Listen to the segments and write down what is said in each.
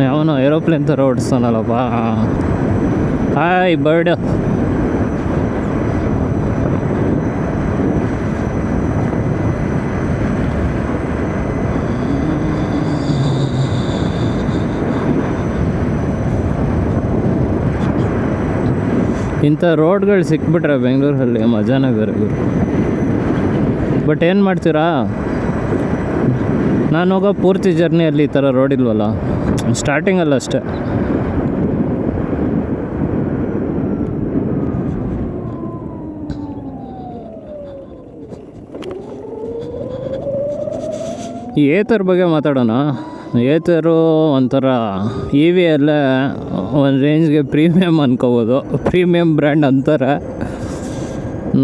ಯಾವನೋ ಏರೋಪ್ಲೇನ್ ಥರ ಓಡಿಸ್ತಾನಲ್ಲಪ್ಪ. Hi bird. ಇಂಥ ರೋಡ್ಗಳು ಸಿಕ್ಬಿಟ್ರೆ ಬೆಂಗಳೂರಲ್ಲಿ ಮಜಾನೇ ಬೇರೆ ಗುರು. ಬಟ್ ಏನು ಮಾಡ್ತೀರಾ, ನಾನು ಹೋಗೋ ಪೂರ್ತಿ ಜರ್ನಿಯಲ್ಲಿ ಈ ಥರ ರೋಡ್ ಇಲ್ವಲ್ಲ, ಸ್ಟಾರ್ಟಿಂಗಲ್ಲ ಅಷ್ಟೇ. ಈ ಏತರ್ ಬಗ್ಗೆ ಮಾತಾಡೋಣ. ಏತರು ಒಂಥರ ಇ ವಿ ಎಲ್ಲ ಒಂದು ರೇಂಜ್ಗೆ ಪ್ರೀಮಿಯಮ್ ಅನ್ಕೋಬೋದು, ಪ್ರೀಮಿಯಮ್ ಬ್ರ್ಯಾಂಡ್ ಅಂತಾರೆ.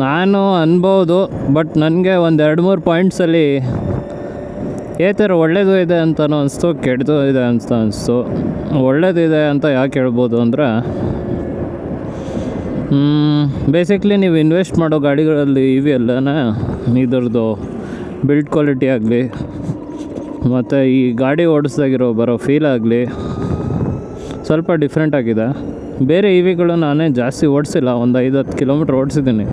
ನಾನು ಅನ್ಬೋದು, ಬಟ್ ನನಗೆ ಒಂದು 2-3 ಪಾಯಿಂಟ್ಸಲ್ಲಿ ಏತರ ಒಳ್ಳೇದು ಇದೆ ಅಂತಲೂ ಅನಿಸ್ತು, ಕೆಟ್ಟದು ಇದೆ ಅಂತ ಅನಿಸ್ತು. ಒಳ್ಳೇದಿದೆ ಅಂತ ಯಾಕೆ ಹೇಳ್ಬೋದು ಅಂದರೆ, ಬೇಸಿಕ್ಲಿ ನೀವು ಇನ್ವೆಸ್ಟ್ ಮಾಡೋ ಗಾಡಿಗಳಲ್ಲಿ ಇ ವಿ ಎಲ್ಲನೇ ಇದ್ರದ್ದು ಬಿಲ್ಡ್ ಕ್ವಾಲಿಟಿ ಆಗಲಿ, ಮತ್ತು ಈ ಗಾಡಿ ಓಡಿಸ್ದಾಗಿರೋ ಬರೋ ಫೀಲ್ ಆಗಲಿ ಸ್ವಲ್ಪ ಡಿಫ್ರೆಂಟ್ ಆಗಿದೆ. ಬೇರೆ ಇ ವಿಗಳು ನಾನೇ ಜಾಸ್ತಿ ಓಡಿಸಿಲ್ಲ, ಒಂದು 5-10 ಕಿಲೋಮೀಟ್ರ್ ಓಡಿಸಿದ್ದೀನಿ.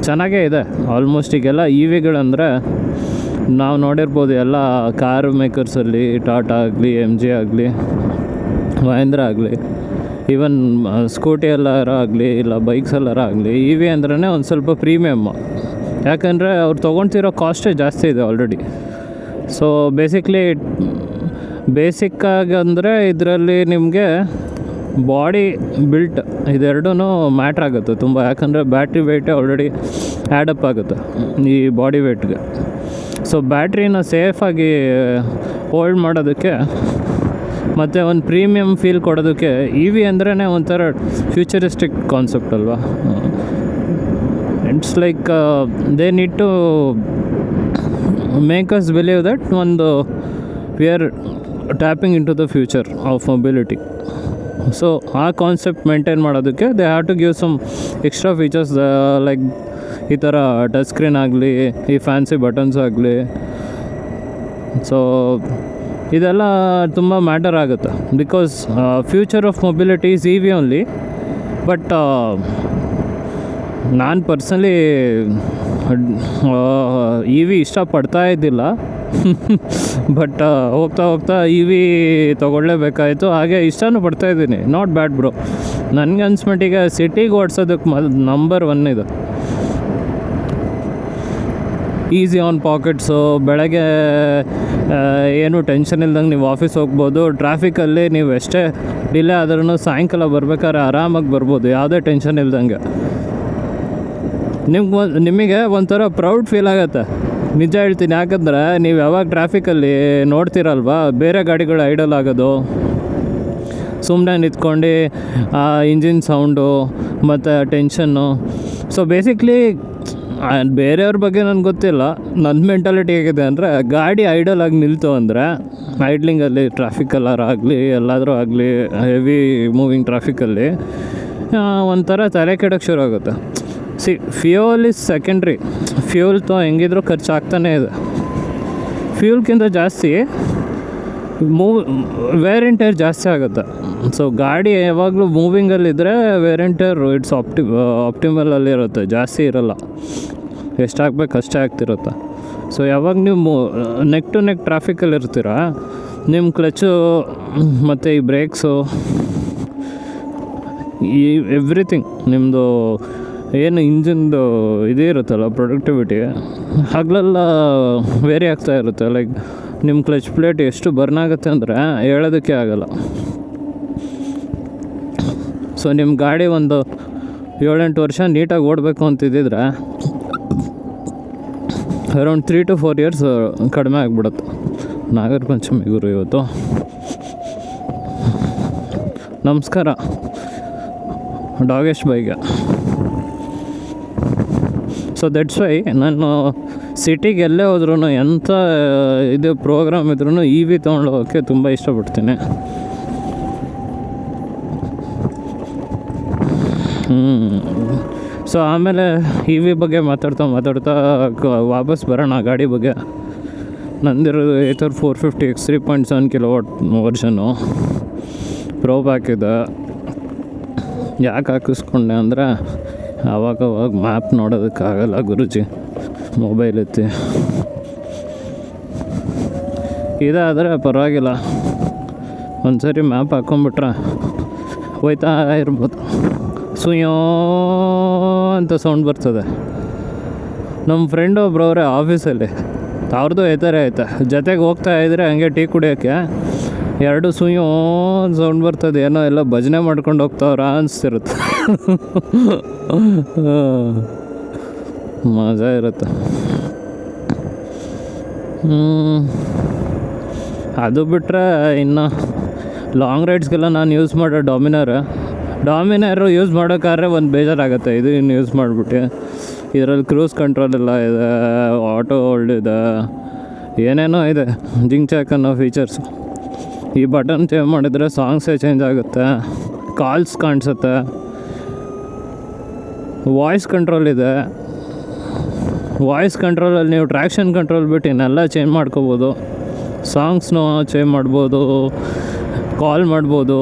ಚೆನ್ನಾಗೇ ಇದೆ ಆಲ್ಮೋಸ್ಟ್. ಈಗೆಲ್ಲ ಇ ವಿಗಳಂದರೆ ನಾವು ನೋಡಿರ್ಬೋದು, ಎಲ್ಲ ಕಾರು ಮೇಕರ್ಸಲ್ಲಿ ಟಾಟಾ ಆಗಲಿ, MG ಆಗಲಿ, ಮಹೇಂದ್ರ ಆಗಲಿ, ಈವನ್ ಸ್ಕೂಟಿ ಎಲ್ಲಾರ ಆಗಲಿ, ಇಲ್ಲ ಬೈಕ್ಸ್ ಎಲ್ಲಾರ ಆಗಲಿ, ಇ ವಿ ಅಂದ್ರೇ ಒಂದು ಸ್ವಲ್ಪ ಪ್ರೀಮಿಯಮ್ಮು. ಯಾಕಂದರೆ ಅವ್ರು ತೊಗೊಳ್ತಿರೋ ಕಾಸ್ಟೇ ಜಾಸ್ತಿ ಇದೆ ಆಲ್ರೆಡಿ. ಸೊ ಬೇಸಿಕ್ಕಾಗಿ ಅಂದರೆ ಇದರಲ್ಲಿ ನಿಮಗೆ ಬಾಡಿ ಬಿಲ್ಟ್ ಇದೆರಡೂ ಮ್ಯಾಟ್ರ್ ಆಗುತ್ತೆ ತುಂಬ. ಯಾಕಂದರೆ ಬ್ಯಾಟ್ರಿ ವೆಯ್ಟೇ ಆಲ್ರೆಡಿ ಆ್ಯಡಪ್ ಆಗುತ್ತೆ ಈ ಬಾಡಿ ವೆಯ್ಟ್ಗೆ. ಸೊ ಬ್ಯಾಟ್ರಿನ ಸೇಫಾಗಿ ಹೋಲ್ಡ್ ಮಾಡೋದಕ್ಕೆ ಮತ್ತು ಒಂದು ಪ್ರೀಮಿಯಮ್ ಫೀಲ್ ಕೊಡೋದಕ್ಕೆ ಇ ವಿ ಅಂದ್ರೇ ಒಂಥರ ಫ್ಯೂಚರಿಸ್ಟಿಕ್ ಕಾನ್ಸೆಪ್ಟ್ ಅಲ್ವಾ. It's like they need to make us believe that we are tapping into the future of mobility. So ಆ ಕಾನ್ಸೆಪ್ಟ್ ಮೇಂಟೈನ್ ಮಾಡೋದಕ್ಕೆ they have to give some extra features, like ಈ ಥರ touch screen ಆಗಲಿ, ಈ fancy buttons ಆಗಲಿ. So ಇದೆಲ್ಲ ತುಂಬ matter ಆಗುತ್ತೆ, because future of mobility is E we only. But ನಾನು ಪರ್ಸ್ನಲಿ ಇ ವಿ ಇಷ್ಟಪಡ್ತಾ ಇದ್ದಿಲ್ಲ, ಬಟ್ ಹೋಗ್ತಾ ಹೋಗ್ತಾ ಇ ವಿ ತೊಗೊಳ್ಳೇಬೇಕಾಯಿತು. ಹಾಗೆ ಇಷ್ಟನೂ ಪಡ್ತಾಯಿದ್ದೀನಿ, ನಾಟ್ ಬ್ಯಾಡ್ ಬ್ರೋ. ನನಗೆ ಅನ್ಸ್ಮಟ್ಟಿಗೆ ಸಿಟಿಗೆ ಓಡಿಸೋದಕ್ಕೆ ನಂಬರ್ 1 ಇದು. ಈಸಿ ಆನ್ ಪಾಕೆಟ್ಸು, ಬೆಳಗ್ಗೆ ಏನು ಟೆನ್ಷನ್ ಇಲ್ದಂಗೆ ನೀವು ಆಫೀಸ್ ಹೋಗ್ಬೋದು. ಟ್ರಾಫಿಕಲ್ಲಿ ನೀವು ಎಷ್ಟೇ ಡಿಲೇ ಆದ್ರೂ ಸಾಯಂಕಾಲ ಬರ್ಬೇಕಾದ್ರೆ ಆರಾಮಾಗಿ ಬರ್ಬೋದು, ಯಾವುದೇ ಟೆನ್ಷನ್ ಇಲ್ದಂಗೆ. ನಿಮಗೆ ಒಂಥರ ಪ್ರೌಡ್ ಫೀಲ್ ಆಗುತ್ತೆ, ನಿಜ ಹೇಳ್ತೀನಿ. ಯಾಕಂದರೆ ನೀವು ಯಾವಾಗ ಟ್ರಾಫಿಕಲ್ಲಿ ನೋಡ್ತೀರಲ್ವ, ಬೇರೆ ಗಾಡಿಗಳು ಐಡಲ್ ಆಗೋದು, ಸುಮ್ಮನೆ ನಿಂತ್ಕೊಂಡು ಇಂಜಿನ್ ಸೌಂಡು ಮತ್ತು ಟೆನ್ಷನ್ನು. ಸೊ ಬೇಸಿಕ್ಲಿ ಬೇರೆಯವ್ರ ಬಗ್ಗೆ ನನಗೆ ಗೊತ್ತಿಲ್ಲ, ನನ್ನ ಮೆಂಟಾಲಿಟಿ ಹೇಗಿದೆ ಅಂದರೆ, ಗಾಡಿ ಐಡಲ್ ಆಗಿ ನಿಲ್ತು ಅಂದರೆ ಐಡ್ಲಿಂಗಲ್ಲಿ ಟ್ರಾಫಿಕಲ್ಲಾರಾಗಲಿ ಎಲ್ಲಾದರೂ ಆಗಲಿ, ಹೆವಿ ಮೂವಿಂಗ್ ಟ್ರಾಫಿಕಲ್ಲಿ ಒಂಥರ ತಲೆ ಕೆಡೋಕ್ಕೆ ಶುರು ಆಗುತ್ತೆ. Fuel is secondary. ಫ್ಯೂಲ್ ಹೆಂಗಿದ್ರೂ ಖರ್ಚಾಗ್ತಾನೇ ಇದೆ. ಫ್ಯೂಲ್ಗಿಂತ ಜಾಸ್ತಿ ವೇರ್ ಆ್ಯಂಡ್ ಟೈರ್ ಜಾಸ್ತಿ ಆಗುತ್ತೆ. ಸೊ ಗಾಡಿ ಯಾವಾಗಲೂ ಮೂವಿಂಗಲ್ಲಿದ್ದರೆ ವೇರ್ ಆ್ಯಂಡ್ ಟೈರ್ ಇಟ್ಸ್ ಆಪ್ಟಿಮಲಲ್ಲಿರುತ್ತೆ, ಜಾಸ್ತಿ ಇರೋಲ್ಲ. ಎಷ್ಟಾಗಬೇಕು ಅಷ್ಟೇ ಆಗ್ತಿರುತ್ತೆ. ಸೊ ಯಾವಾಗ ನೀವು ನೆಕ್ ಟು ನೆಕ್ ಟ್ರಾಫಿಕಲ್ಲಿ ಇರ್ತೀರ, ನಿಮ್ಮ ಕ್ಲಚ್ಚು ಮತ್ತು ಈ ಬ್ರೇಕ್ಸು, ಈ ಎವ್ರಿಥಿಂಗ್ ನಿಮ್ಮದು ಏನು ಇಂಜಿನ್ದು ಇದೇ ಇರುತ್ತಲ್ಲ ಪ್ರೊಡಕ್ಟಿವಿಟಿ, ಹಗಲೆಲ್ಲ ವೇರಿ ಆಗ್ತಾ ಇರುತ್ತೆ. ಲೈಕ್ ನಿಮ್ಮ ಕ್ಲಚ್ ಪ್ಲೇಟ್ ಎಷ್ಟು ಬರ್ನ್ ಆಗುತ್ತೆ ಅಂದರೆ ಹೇಳೋದಕ್ಕೆ ಆಗಲ್ಲ. ಸೊ ನಿಮ್ಮ ಗಾಡಿ ಒಂದು 7-8 ವರ್ಷ ನೀಟಾಗಿ ಓಡಬೇಕು ಅಂತಿದ್ದಿದ್ರೆ ಅರೌಂಡ್ 3 to 4 years ಕಡಿಮೆ ಆಗಿಬಿಡುತ್ತೆ. ನಾಗರ ಪಂಚಮಿ ಗುರು ಇವತ್ತು. ನಮಸ್ಕಾರ ಡಾಗೇಶ್ ಬೈಗೆ. ಸೊ ದಟ್ಸ್ ವೈ ನಾನು ಸಿಟಿಗೆ ಎಲ್ಲೇ ಹೋದ್ರೂ, ಎಂಥ ಇದು ಪ್ರೋಗ್ರಾಮ್ ಇದ್ರೂ ಇ ವಿ ತೊಗೊಂಡು ಹೋಗೋಕ್ಕೆ ತುಂಬ ಇಷ್ಟಪಡ್ತೀನಿ. ಸೊ ಆಮೇಲೆ ಇ ವಿ ಬಗ್ಗೆ ಮಾತಾಡ್ತಾ ವಾಪಸ್ ಬರೋಣ ಗಾಡಿ ಬಗ್ಗೆ. ನಂದಿರೋದು ಏತರ್ 450 X 3.7 ಕಿಲೋವಾಟ್ ವರ್ಷನು ಪ್ರೋ ಪ್ಯಾಕ್ ಇದೆ. ಯಾಕೆ ಹಾಕಿಸ್ಕೊಂಡೆ ಅಂದರೆ ಅವಾಗ ಮ್ಯಾಪ್ ನೋಡೋದಕ್ಕಾಗಲ್ಲ ಗುರುಜಿ, ಮೊಬೈಲ್ ಎತ್ತಿ. ಇದಾದರೆ ಪರವಾಗಿಲ್ಲ, ಒಂದು ಸರಿ ಮ್ಯಾಪ್ ಹಾಕ್ಕೊಂಬಿಟ್ರೆ ಹೋಯ್ತಾ ಇರ್ಬೋದು. ಸುಯೋ ಅಂತ ಸೌಂಡ್ ಬರ್ತದೆ. ನಮ್ಮ ಫ್ರೆಂಡ್ ಒಬ್ರು ಅವರೇ ಆಫೀಸಲ್ಲಿ, ಅವ್ರದ್ದು ಈ ಥರ ಆಯ್ತಾ, ಜೊತೆಗೆ ಹೋಗ್ತಾ ಇದ್ರೆ ಹಂಗೆ ಟೀ ಕುಡಿಯೋಕ್ಕೆ ಎರಡು ಸುಯ್ಯೋ ಸೌಂಡ್ ಬರ್ತದೆ, ಏನೋ ಎಲ್ಲ ಭಜನೆ ಮಾಡ್ಕೊಂಡು ಹೋಗ್ತಾವ್ರ ಅನಿಸ್ತಿರುತ್ತೆ. ಮಜಾ ಇರುತ್ತೆ. ಅದು ಬಿಟ್ಟರೆ ಇನ್ನು ಲಾಂಗ್ ರೈಡ್ಸ್ಗೆಲ್ಲ ನಾನು ಯೂಸ್ ಮಾಡೋ ಡಾಮಿನರು ಯೂಸ್ ಮಾಡೋಕ್ಕಾದ್ರೆ ಒಂದು ಬೇಜಾರಾಗುತ್ತೆ. ಇದು ಇನ್ನು ಯೂಸ್ ಮಾಡಿಬಿಟ್ಟು ಇದರಲ್ಲಿ ಕ್ರೂಸ್ ಕಂಟ್ರೋಲ್ ಎಲ್ಲ ಇದೆ, ಆಟೋ ಹೋಲ್ಡ್ ಇದೆ, ಏನೇನೋ ಇದೆ, ಜಿಂಗ್ ಚಾಕ್ ಅನ್ನೋ ಫೀಚರ್ಸು. ಈ ಬಟನ್ ಚೇಂಜ್ ಮಾಡಿದರೆ ಸಾಂಗ್ಸೇ ಚೇಂಜ್ ಆಗುತ್ತೆ, ಕಾಲ್ಸ್ ಕಾಣಿಸುತ್ತೆ, ವಾಯ್ಸ್ ಕಂಟ್ರೋಲ್ ಇದೆ. ವಾಯ್ಸ್ ಕಂಟ್ರೋಲಲ್ಲಿ ನೀವು ಟ್ರ್ಯಾಕ್ಷನ್ ಕಂಟ್ರೋಲ್ ಬಿಟ್ಟು ಇನ್ನೆಲ್ಲ ಚೇಂಜ್ ಮಾಡ್ಕೋಬೋದು. ಸಾಂಗ್ಸ್ನೂ ಚೇಂಜ್ ಮಾಡ್ಬೋದು, ಕಾಲ್ ಮಾಡ್ಬೋದು.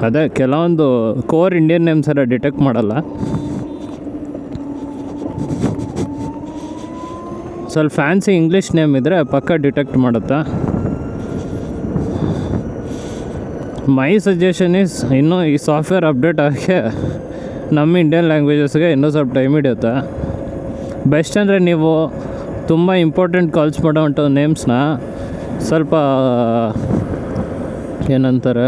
ಅದೇ ಕೆಲವೊಂದು ಕೋರ್ ಇಂಡಿಯನ್ ನೇಮ್ಸ್ ಎಲ್ಲ ಡಿಟೆಕ್ಟ್ ಮಾಡಲ್ಲ. ಸ್ವಲ್ಪ ಫ್ಯಾನ್ಸಿ ಇಂಗ್ಲೀಷ್ ನೇಮ್ ಇದ್ದರೆ ಪಕ್ಕ ಡಿಟೆಕ್ಟ್ ಮಾಡುತ್ತಾ. ಮೈ ಸಜೆಷನ್ ಈಸ್ ಇನ್ನೂ ಈ ಸಾಫ್ಟ್ವೇರ್ ಅಪ್ಡೇಟ್ ಆಗಿ ನಮ್ಮ ಇಂಡಿಯನ್ ಲ್ಯಾಂಗ್ವೇಜಸ್ಗೆ ಇನ್ನೂ ಸ್ವಲ್ಪ ಟೈಮ್ ಹಿಡಿಯುತ್ತೆ. ಬೆಸ್ಟ್ ಅಂದರೆ ನೀವು ತುಂಬ ಇಂಪಾರ್ಟೆಂಟ್ ಕಾಲ್ಸ್ ಮಾಡೋವಂಥ ನೇಮ್ಸ್ನ ಸ್ವಲ್ಪ ಏನಂತಾರೆ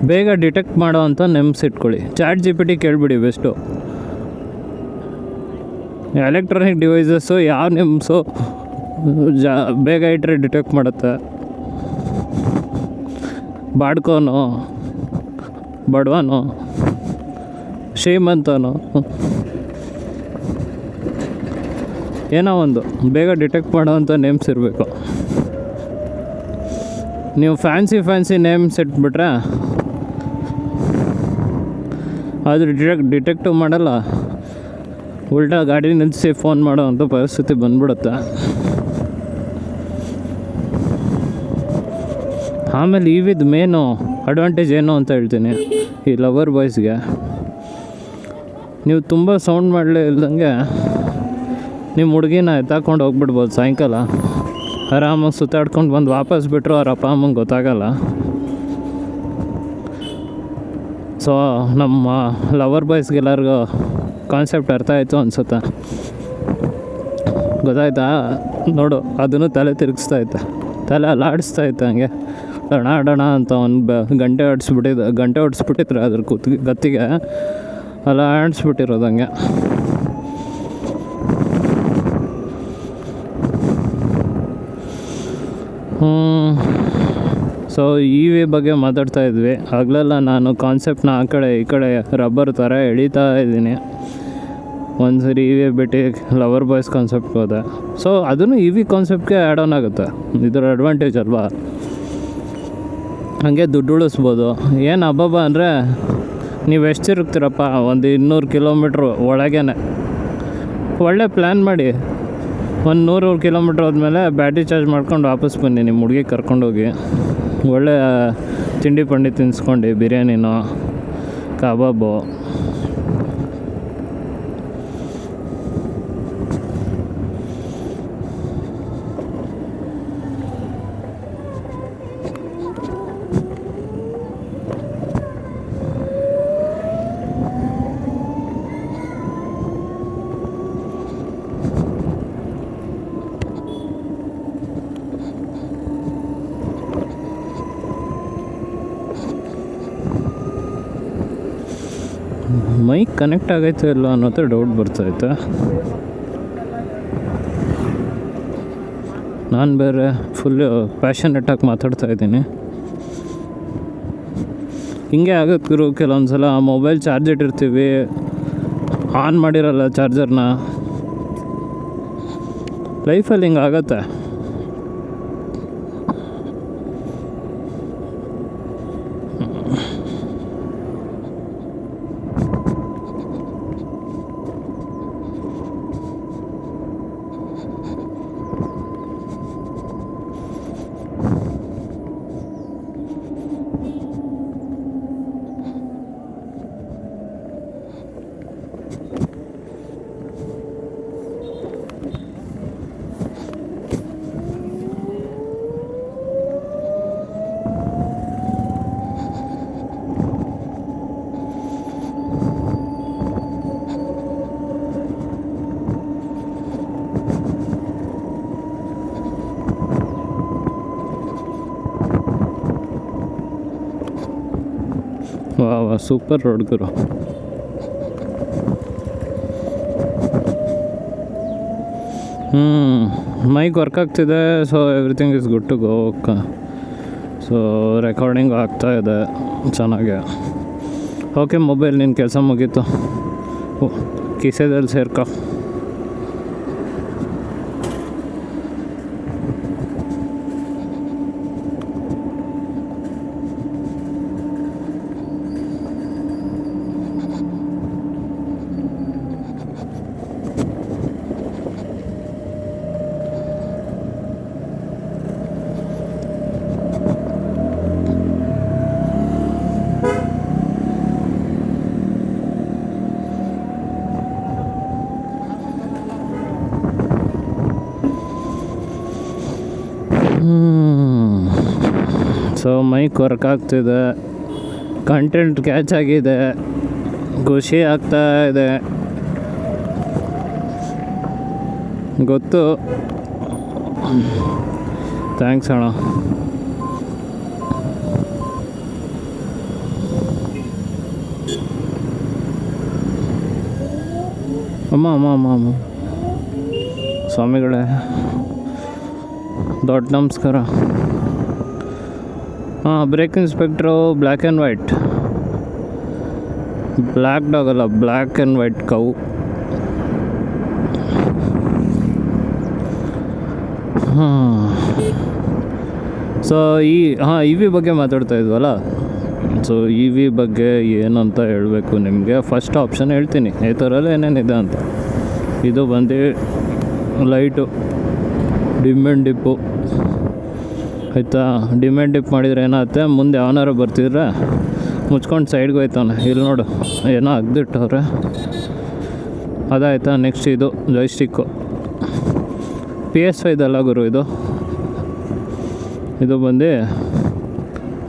ಬೇಗ ಡಿಟೆಕ್ಟ್ ಮಾಡೋ ಅಂಥ ನೇಮ್ಸ್ ಇಟ್ಕೊಳ್ಳಿ. ChatGPT ಕೇಳಿಬಿಡಿ ಬೆಸ್ಟು. ಎಲೆಕ್ಟ್ರಾನಿಕ್ ಡಿವೈಸಸ್ಸು ಯಾವ ನೇಮ್ಸು ಬೇಗ ಇಟ್ಟರೆ ಡಿಟೆಕ್ಟ್ ಮಾಡುತ್ತೆ. ಬಾಡ್ಕೋನು, ಬಡವನು, ಶ್ರೀಮಂತನು, ಏನೋ ಒಂದು ಬೇಗ ಡಿಟೆಕ್ಟ್ ಮಾಡೋವಂಥ ನೇಮ್ಸ್ ಇರಬೇಕು. ನೀವು ಫ್ಯಾನ್ಸಿ ನೇಮ್ಸ್ ಇಟ್ಬಿಟ್ರೆ ಅದು ಡಿಟೆಕ್ಟು ಮಾಡಲ್ಲ, ಉಲ್ಟಾ ಗಾಡಿ ನಿಲ್ಲಿಸಿ ಫೋನ್ ಮಾಡೋ ಅಂಥ ಪರಿಸ್ಥಿತಿ ಬಂದ್ಬಿಡುತ್ತೆ. ಆಮೇಲೆ ಇವಿದು ಮೇನು ಅಡ್ವಾಂಟೇಜ್ ಏನು ಅಂತ ಹೇಳ್ತೀನಿ. ಈ ಲವರ್ ಬಾಯ್ಸ್ಗೆ ನೀವು ತುಂಬ ಸೌಂಡ್ ಮಾಡಲೇ ಇಲ್ದಂಗೆ ನಿಮ್ಮ ಹುಡುಗಿನ ಎತ್ತಾಕೊಂಡು ಹೋಗ್ಬಿಡ್ಬೋದು. ಸಾಯಂಕಾಲ ಆರಾಮಾಗಿ ಸುತ್ತಾಡ್ಕೊಂಡು ಬಂದು ವಾಪಸ್ ಬಿಟ್ಟರು ಅವ್ರ ಅಪ್ಪ ಅಮ್ಮಂಗೆ ಗೊತ್ತಾಗಲ್ಲ. ಸೊ ನಮ್ಮ ಲವರ್ ಬಾಯ್ಸ್ಗೆಲ್ಲರಿಗೂ ಕಾನ್ಸೆಪ್ಟ್ ಅರ್ಥ ಆಯಿತು ಅನಿಸುತ್ತೆ. ಗೊತ್ತಾಯ್ತಾ? ನೋಡು, ಅದನ್ನು ತಲೆ ತಿರುಗಿಸ್ತಾಯಿತ್ತು, ತಲೆ ಅಲ್ಲಾಡಿಸ್ತಾಯಿತ್ತು. ಹಂಗೆ ಡಣ ಅಂತ ಒಂದು ಗಂಟೆ ಹೊಡಿಸ್ಬಿಟ್ಟಿದ್ರು ಅದ್ರ ಗತ್ತಿಗೆ ಅಲ್ಲಾಡಿಸ್ಬಿಟ್ಟಿರೋದು ಹಂಗೆ. ಸೊ ಇವಿ ಬಗ್ಗೆ ಮಾತಾಡ್ತಾ ಇದ್ವಿ. ಆಗಲೆಲ್ಲ ನಾನು ಕಾನ್ಸೆಪ್ಟ್ನ ಆ ಕಡೆ ಈ ಕಡೆ ರಬ್ಬರ್ ಥರ ಎಳೀತಾ ಇದ್ದೀನಿ. ಒಂದು ಸರಿ ಇವಿ ಬಿಟ್ಟು ಲವರ್ ಬಾಯ್ಸ್ ಕಾನ್ಸೆಪ್ಟ್ ಹೋದೆ. ಸೊ ಅದನ್ನು ಇವಿ ಕಾನ್ಸೆಪ್ಟ್ಗೆ ಆ್ಯಡ್ ಆನ್ ಆಗುತ್ತೆ. ಇದರ ಅಡ್ವಾಂಟೇಜ್ ಅಲ್ವಾ? ಹಾಗೆ ದುಡ್ಡು ಉಳಿಸ್ಬೋದು. ಏನು ಹಬ್ಬ ಅಂದರೆ ನೀವು ಎಷ್ಟು ತಿರುಗ್ತೀರಪ್ಪ, ಒಂದು 200 ಕಿಲೋಮೀಟ್ರು ಒಳಗೇ ಒಳ್ಳೆ ಪ್ಲ್ಯಾನ್ ಮಾಡಿ. ಒಂದು 100 ಕಿಲೋಮೀಟ್ರ್ ಹೋದ್ಮೇಲೆ ಬ್ಯಾಟ್ರಿ ಚಾರ್ಜ್ ಮಾಡ್ಕೊಂಡು ವಾಪಸ್ ಬನ್ನಿ. ನಿಮ್ಮ ಹುಡುಗಿ ಕರ್ಕೊಂಡೋಗಿ ಒಳ್ಳೆ ತಿಂಡಿ ಪಂಡಿ ತಿನ್ಸ್ಕೊಂಡು, ಬಿರಿಯಾನಿನೋ ಕಬಾಬು. ಮೈಕ್ ಕನೆಕ್ಟ್ ಆಗೈತೆ ಇಲ್ಲ ಅನ್ನೋದು ಡೌಟ್ ಬರ್ತಾಯಿತ್ತು. ನಾನು ಬೇರೆ ಫುಲ್ಲು ಪ್ಯಾಷನೇಟಾಗಿ ಮಾತಾಡ್ತಾ ಇದ್ದೀನಿ. ಹಿಂಗೆ ಆಗುತ್ತೆ ಗುರು. ಕೆಲವೊಂದು ಸಲ ಮೊಬೈಲ್ ಚಾರ್ಜ್ ಇಟ್ಟಿರ್ತೀವಿ, ಆನ್ ಮಾಡಿರಲ್ಲ ಚಾರ್ಜರ್ನ. ಲೈಫಲ್ಲಿ ಹಿಂಗೆ ಆಗತ್ತೆ. ವಾ ಸೂಪರ್ ರೋಡ್ ಗುರು. ಮೈಕ್ ವರ್ಕ್ ಆಗ್ತಿದೆ, so everything is good to go. So recording ಆಗ್ತಾ ಇದೆ ಚೆನ್ನಾಗೆ. ಓಕೆ, ಮೊಬೈಲ್ ನಿನ್ನ ಕೆಲಸ ಮುಗೀತು, ಕಿಸೆದಲ್ಲಿ ಸೇರ್ಕೊ. ಸೊ ಮೈಕ್ ವರ್ಕ್ ಆಗ್ತಿದೆ, ಕಂಟೆಂಟ್ ಕ್ಯಾಚ್ ಆಗಿದೆ, ಖುಷಿ ಆಗ್ತಾ ಇದೆ. ಗೊತ್ತು, ಥ್ಯಾಂಕ್ಸ್ ಅಣ್ಣ. ಅಮ್ಮ ಸ್ವಾಮಿಗಳೇ, ದೊಡ್ಡ ನಮಸ್ಕಾರ. Break inspector black and white, black dog ಅಲ್ಲ, black and white cow. So E V ಬಗ್ಗೆ ಮಾತಾಡ್ತಾ ಇದ್ವಲ್ಲ. ಸೊ ಇ ವಿ ಬಗ್ಗೆ ಏನಂತ ಹೇಳಬೇಕು ನಿಮಗೆ. ಫಸ್ಟ್ ಆಪ್ಷನ್ ಹೇಳ್ತೀನಿ, ಈ ಥರಲ್ಲಿ ಏನೇನಿದೆ ಅಂತ. ಇದು ಬಂದು ಲೈಟು ಡಿಮ್ ಆ್ಯಂಡ್ ಡಿಪ್ಪು, ಆಯಿತಾ. ಡಿಮ್ ಆ್ಯಂಡ್ ಡಿಪ್ ಮಾಡಿದರೆ ಏನಾಗುತ್ತೆ, ಮುಂದೆ ಯಾವನಾರು ಬರ್ತಿದ್ರೆ ಮುಚ್ಕೊಂಡು ಸೈಡ್ಗೆ ಹೋಯ್ತಾನೆ. ಇಲ್ಲಿ ನೋಡು, ಏನೋ ಅಗ್ದಿಟ್ಟವ್ರೆ, ಅದಾಯ್ತಾ. ನೆಕ್ಸ್ಟ್ ಇದು ಜಾಯ್ಸ್ಟಿಕ್ಕು, PS5 ಇದಲ್ಲ ಗುರು, ಇದು ಬಂದು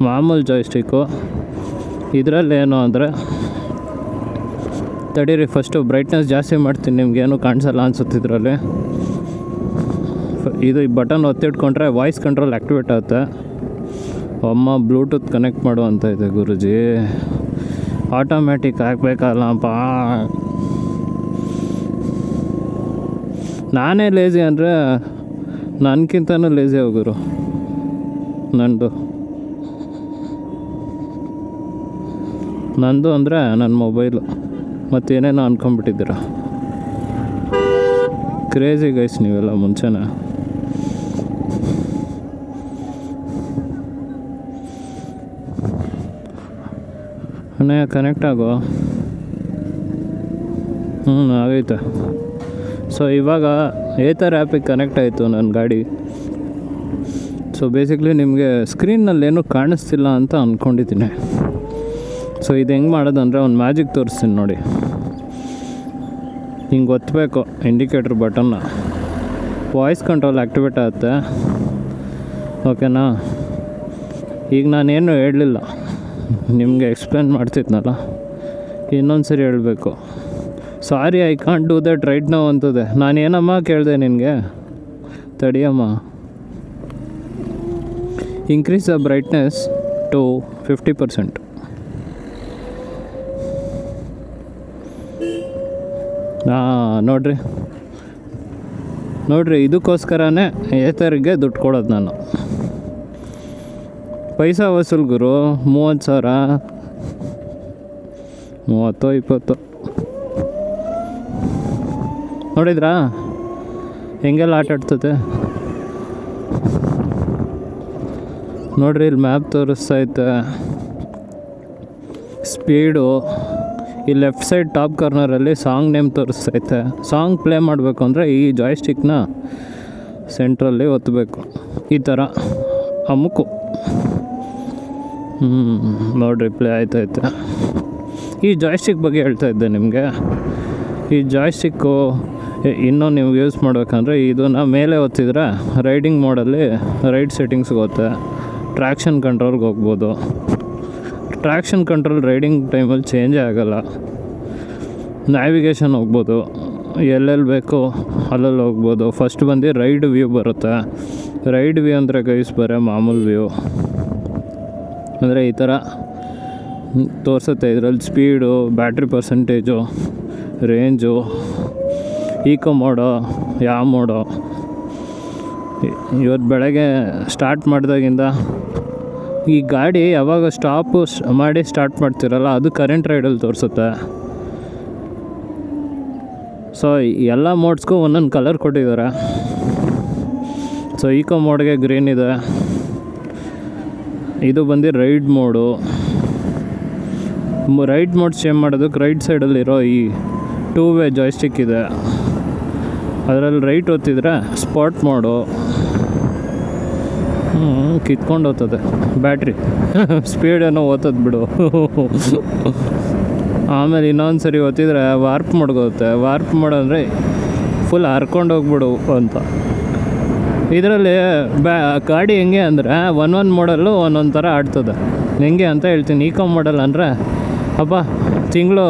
ಮಾಮೂಲು ಜಾಯ್ಸ್ಟಿಕ್ಕು. ಇದರಲ್ಲೇನು ಅಂದರೆ, ತಡೀರಿ ಫಸ್ಟು ಬ್ರೈಟ್ನೆಸ್ ಜಾಸ್ತಿ ಮಾಡ್ತೀನಿ, ನಿಮ್ಗೇನು ಕಾಣಿಸಲ್ಲ ಅನ್ಸುತ್ತಿದ್ರಲ್ಲಿ. ಇದು ಬಟನ್ ಒತ್ತಿಟ್ಕೊಂಡ್ರೆ ವಾಯ್ಸ್ ಕಂಟ್ರೋಲ್ ಆ್ಯಕ್ಟಿವೇಟ್ ಆಗುತ್ತೆ. ಅಮ್ಮ ಬ್ಲೂಟೂತ್ ಕನೆಕ್ಟ್ ಮಾಡು ಅಂತ ಇದೆ ಗುರುಜಿ. ಆಟೋಮ್ಯಾಟಿಕ್ ಆಗಬೇಕಲ್ಲಪ್ಪ. ನಾನೇ ಲೇಜಿ ಅಂದರೆ ನನಗಿಂತನೂ ಲೇಜಿ ಹೋಗುರು ನಂದು ಅಂದರೆ ನನ್ನ ಮೊಬೈಲು. ಮತ್ತೇನೇನೋ ಅಂದ್ಕೊಂಬಿಟ್ಟಿದ್ದೀರ. ಕ್ರೇಜಿ ಗೈಸ್ ನೀವೆಲ್ಲ ಮುಂಚೆನೇ. ಕನೆಕ್ಟ್ ಆಗೋ. ಆಗೈತೆ. ಸೊ ಇವಾಗ ಏತರ್ ಆ್ಯಪಿಗೆ ಕನೆಕ್ಟ್ ಆಯಿತು ನನ್ನ ಗಾಡಿ. ಸೊ ಬೇಸಿಕ್ಲಿ ನಿಮಗೆ ಸ್ಕ್ರೀನಲ್ಲಿ ಏನೂ ಕಾಣಿಸ್ತಿಲ್ಲ ಅಂತ ಅಂದ್ಕೊಂಡಿದ್ದೀನಿ. ಸೊ ಇದು ಹೆಂಗೆ ಮಾಡೋದಂದರೆ, ಒಂದು ಮ್ಯಾಜಿಕ್ ತೋರಿಸ್ತೀನಿ ನೋಡಿ. ಹಿಂಗೆ ಒತ್ತಬೇಕು ಇಂಡಿಕೇಟ್ರ್ ಬಟನ್ನ, ವಾಯ್ಸ್ ಕಂಟ್ರೋಲ್ ಆ್ಯಕ್ಟಿವೇಟ್ ಆಗುತ್ತೆ. ಓಕೆನಾ. ಈಗ ನಾನೇನು ಹೇಳಲಿಲ್ಲ, ನಿಮಗೆ ಎಕ್ಸ್ಪ್ಲೇನ್ ಮಾಡ್ತಿದ್ನಲ್ಲ, ಇನ್ನೊಂದು ಸರಿ ಹೇಳಬೇಕು. Sorry, I can't do that right now ಅಂತದೆ. ನಾನು ಏನಮ್ಮ ಕೇಳಿದೆ ನಿನಗೆ, ತಡಿಯಮ್ಮ. Increase the brightness to 50%. ನೋಡ್ರಿ ಇದಕ್ಕೋಸ್ಕರನೇ ಏತರಿಗೆ ದುಡ್ಡು ಕೊಡೋದು ನಾನು. ಪೈಸಾ ವಸೂಲ್ ಗುರು. 30,000, 30, 20 ನೋಡಿದ್ರಾ ಹೆಂಗೆಲ್ಲ ಆಟ ಆಡ್ತದೆ ನೋಡ್ರಿ. ಇಲ್ಲಿ ಮ್ಯಾಪ್ ತೋರಿಸ್ತೈತೆ, ಸ್ಪೀಡು. ಈ ಲೆಫ್ಟ್ ಸೈಡ್ ಟಾಪ್ ಕಾರ್ನರಲ್ಲಿ ಸಾಂಗ್ ನೇಮ್ ತೋರಿಸ್ತೈತೆ. ಸಾಂಗ್ ಪ್ಲೇ ಮಾಡಬೇಕು ಅಂದರೆ ಈ ಜಾಯ್ಸ್ಟಿಕ್ನ ಸೆಂಟ್ರಲ್ಲಿ ಒತ್ತಬೇಕು, ಈ ಥರ ಅಮುಕು. ನೋಡ್ರಿ ಪ್ಲೇ ಆಯ್ತೈತೆ. ಈ ಜಾಯ್ಸ್ಟಿಕ್ ಬಗ್ಗೆ ಹೇಳ್ತಾ ಇದ್ದೆ ನಿಮಗೆ. ಈ ಜಾಯ್ಸ್ಟಿಕ್ಕು ಇನ್ನೂ ನೀವು ಯೂಸ್ ಮಾಡಬೇಕಂದ್ರೆ ಇದನ್ನು ಮೇಲೆ ಒತ್ತಿದ್ರೆ ರೈಡಿಂಗ್ ಮೋಡಲ್ಲಿ ರೈಡ್ ಸೆಟ್ಟಿಂಗ್ಸ್ಗೆ ಹೋಗುತ್ತೆ. ಟ್ರ್ಯಾಕ್ಷನ್ ಕಂಟ್ರೋಲ್ಗೆ ಹೋಗ್ಬೋದು. ಟ್ರ್ಯಾಕ್ಷನ್ ಕಂಟ್ರೋಲ್ ರೈಡಿಂಗ್ ಟೈಮಲ್ಲಿ ಚೇಂಜೇ ಆಗೋಲ್ಲ. ನ್ಯಾವಿಗೇಷನ್ ಹೋಗ್ಬೋದು, ಎಲ್ಲೆಲ್ಲಿ ಬೇಕೋ ಅಲ್ಲಲ್ಲಿ ಹೋಗ್ಬೋದು. ಫಸ್ಟ್ ಬಂದು ರೈಡ್ ವ್ಯೂ ಬರುತ್ತೆ. ರೈಡ್ ವ್ಯೂ ಅಂದರೆ ಗೈಸ್ ಬರೋ ಮಾಮೂಲು ವ್ಯೂ ಅಂದರೆ ಈ ಥರ ತೋರಿಸುತ್ತೆ ಇದರಲ್ಲಿ speed, battery percentage, range, eco mode, ಯಾವ ಮೋಡೋ. ಇವತ್ತು ಬೆಳಗ್ಗೆ ಸ್ಟಾರ್ಟ್ ಮಾಡಿದಾಗಿಂದ ಈ ಗಾಡಿ ಯಾವಾಗ ಸ್ಟಾಪು ಮಾಡಿ ಸ್ಟಾರ್ಟ್ ಮಾಡ್ತಿರಲ್ಲ ಅದು ಕರೆಂಟ್ ರೈಡಲ್ಲಿ ತೋರಿಸುತ್ತೆ. ಸೊ ಎಲ್ಲ ಮೋಡ್ಸ್ಗೂ ಒಂದೊಂದು ಕಲರ್ ಕೊಟ್ಟಿದ್ದಾರೆ. ಸೊ ಈಕೋ ಮೋಡ್ಗೆ ಗ್ರೀನ್ ಇದೆ. ಇದು ಬಂದು ride mode. Ride mode change ಮಾಡೋದಕ್ಕೆ ರೈಟ್ ಸೈಡಲ್ಲಿರೋ ಈ 2 ವೇ ಜಾಯ್ಸ್ಟಿಕ್ ಇದೆ. ಅದರಲ್ಲಿ ರೈಟ್ ಒತ್ತಿದ್ರೆ ಸ್ಪಾಟ್ ಮೋಡು. ಕಿತ್ಕೊಂಡು ಹೋಗ್ತದೆ ಬ್ಯಾಟ್ರಿ. ಸ್ಪೀಡೇನೋ ಓದ್ತದೆ ಬಿಡು. ಆಮೇಲೆ ಇನ್ನೊಂದು ಸರಿ ಒತ್ತಿದ್ರೆ ವಾರ್ಪ್ ಮೋಡ್ಗೋಗುತ್ತೆ. ವಾರ್ಪ್ ಮೋಡ್ ಅಂದರೆ ಫುಲ್ ಹರ್ಕೊಂಡು ಹೋಗ್ಬಿಡು ಅಂತ. ಇದರಲ್ಲಿ ಗಾಡಿ ಹೆಂಗೆ ಅಂದರೆ ಒಂದೊಂದು ಮೋಡಲ್ಲೂ ಒಂದೊಂದು ಥರ ಆಡ್ತದೆ. ಹೆಂಗೆ ಅಂತ ಹೇಳ್ತೀನಿ. ಈಕೋ ಮೋಡಲ್ ಅಂದರೆ ಅಪ್ಪ ತಿಂಗಳು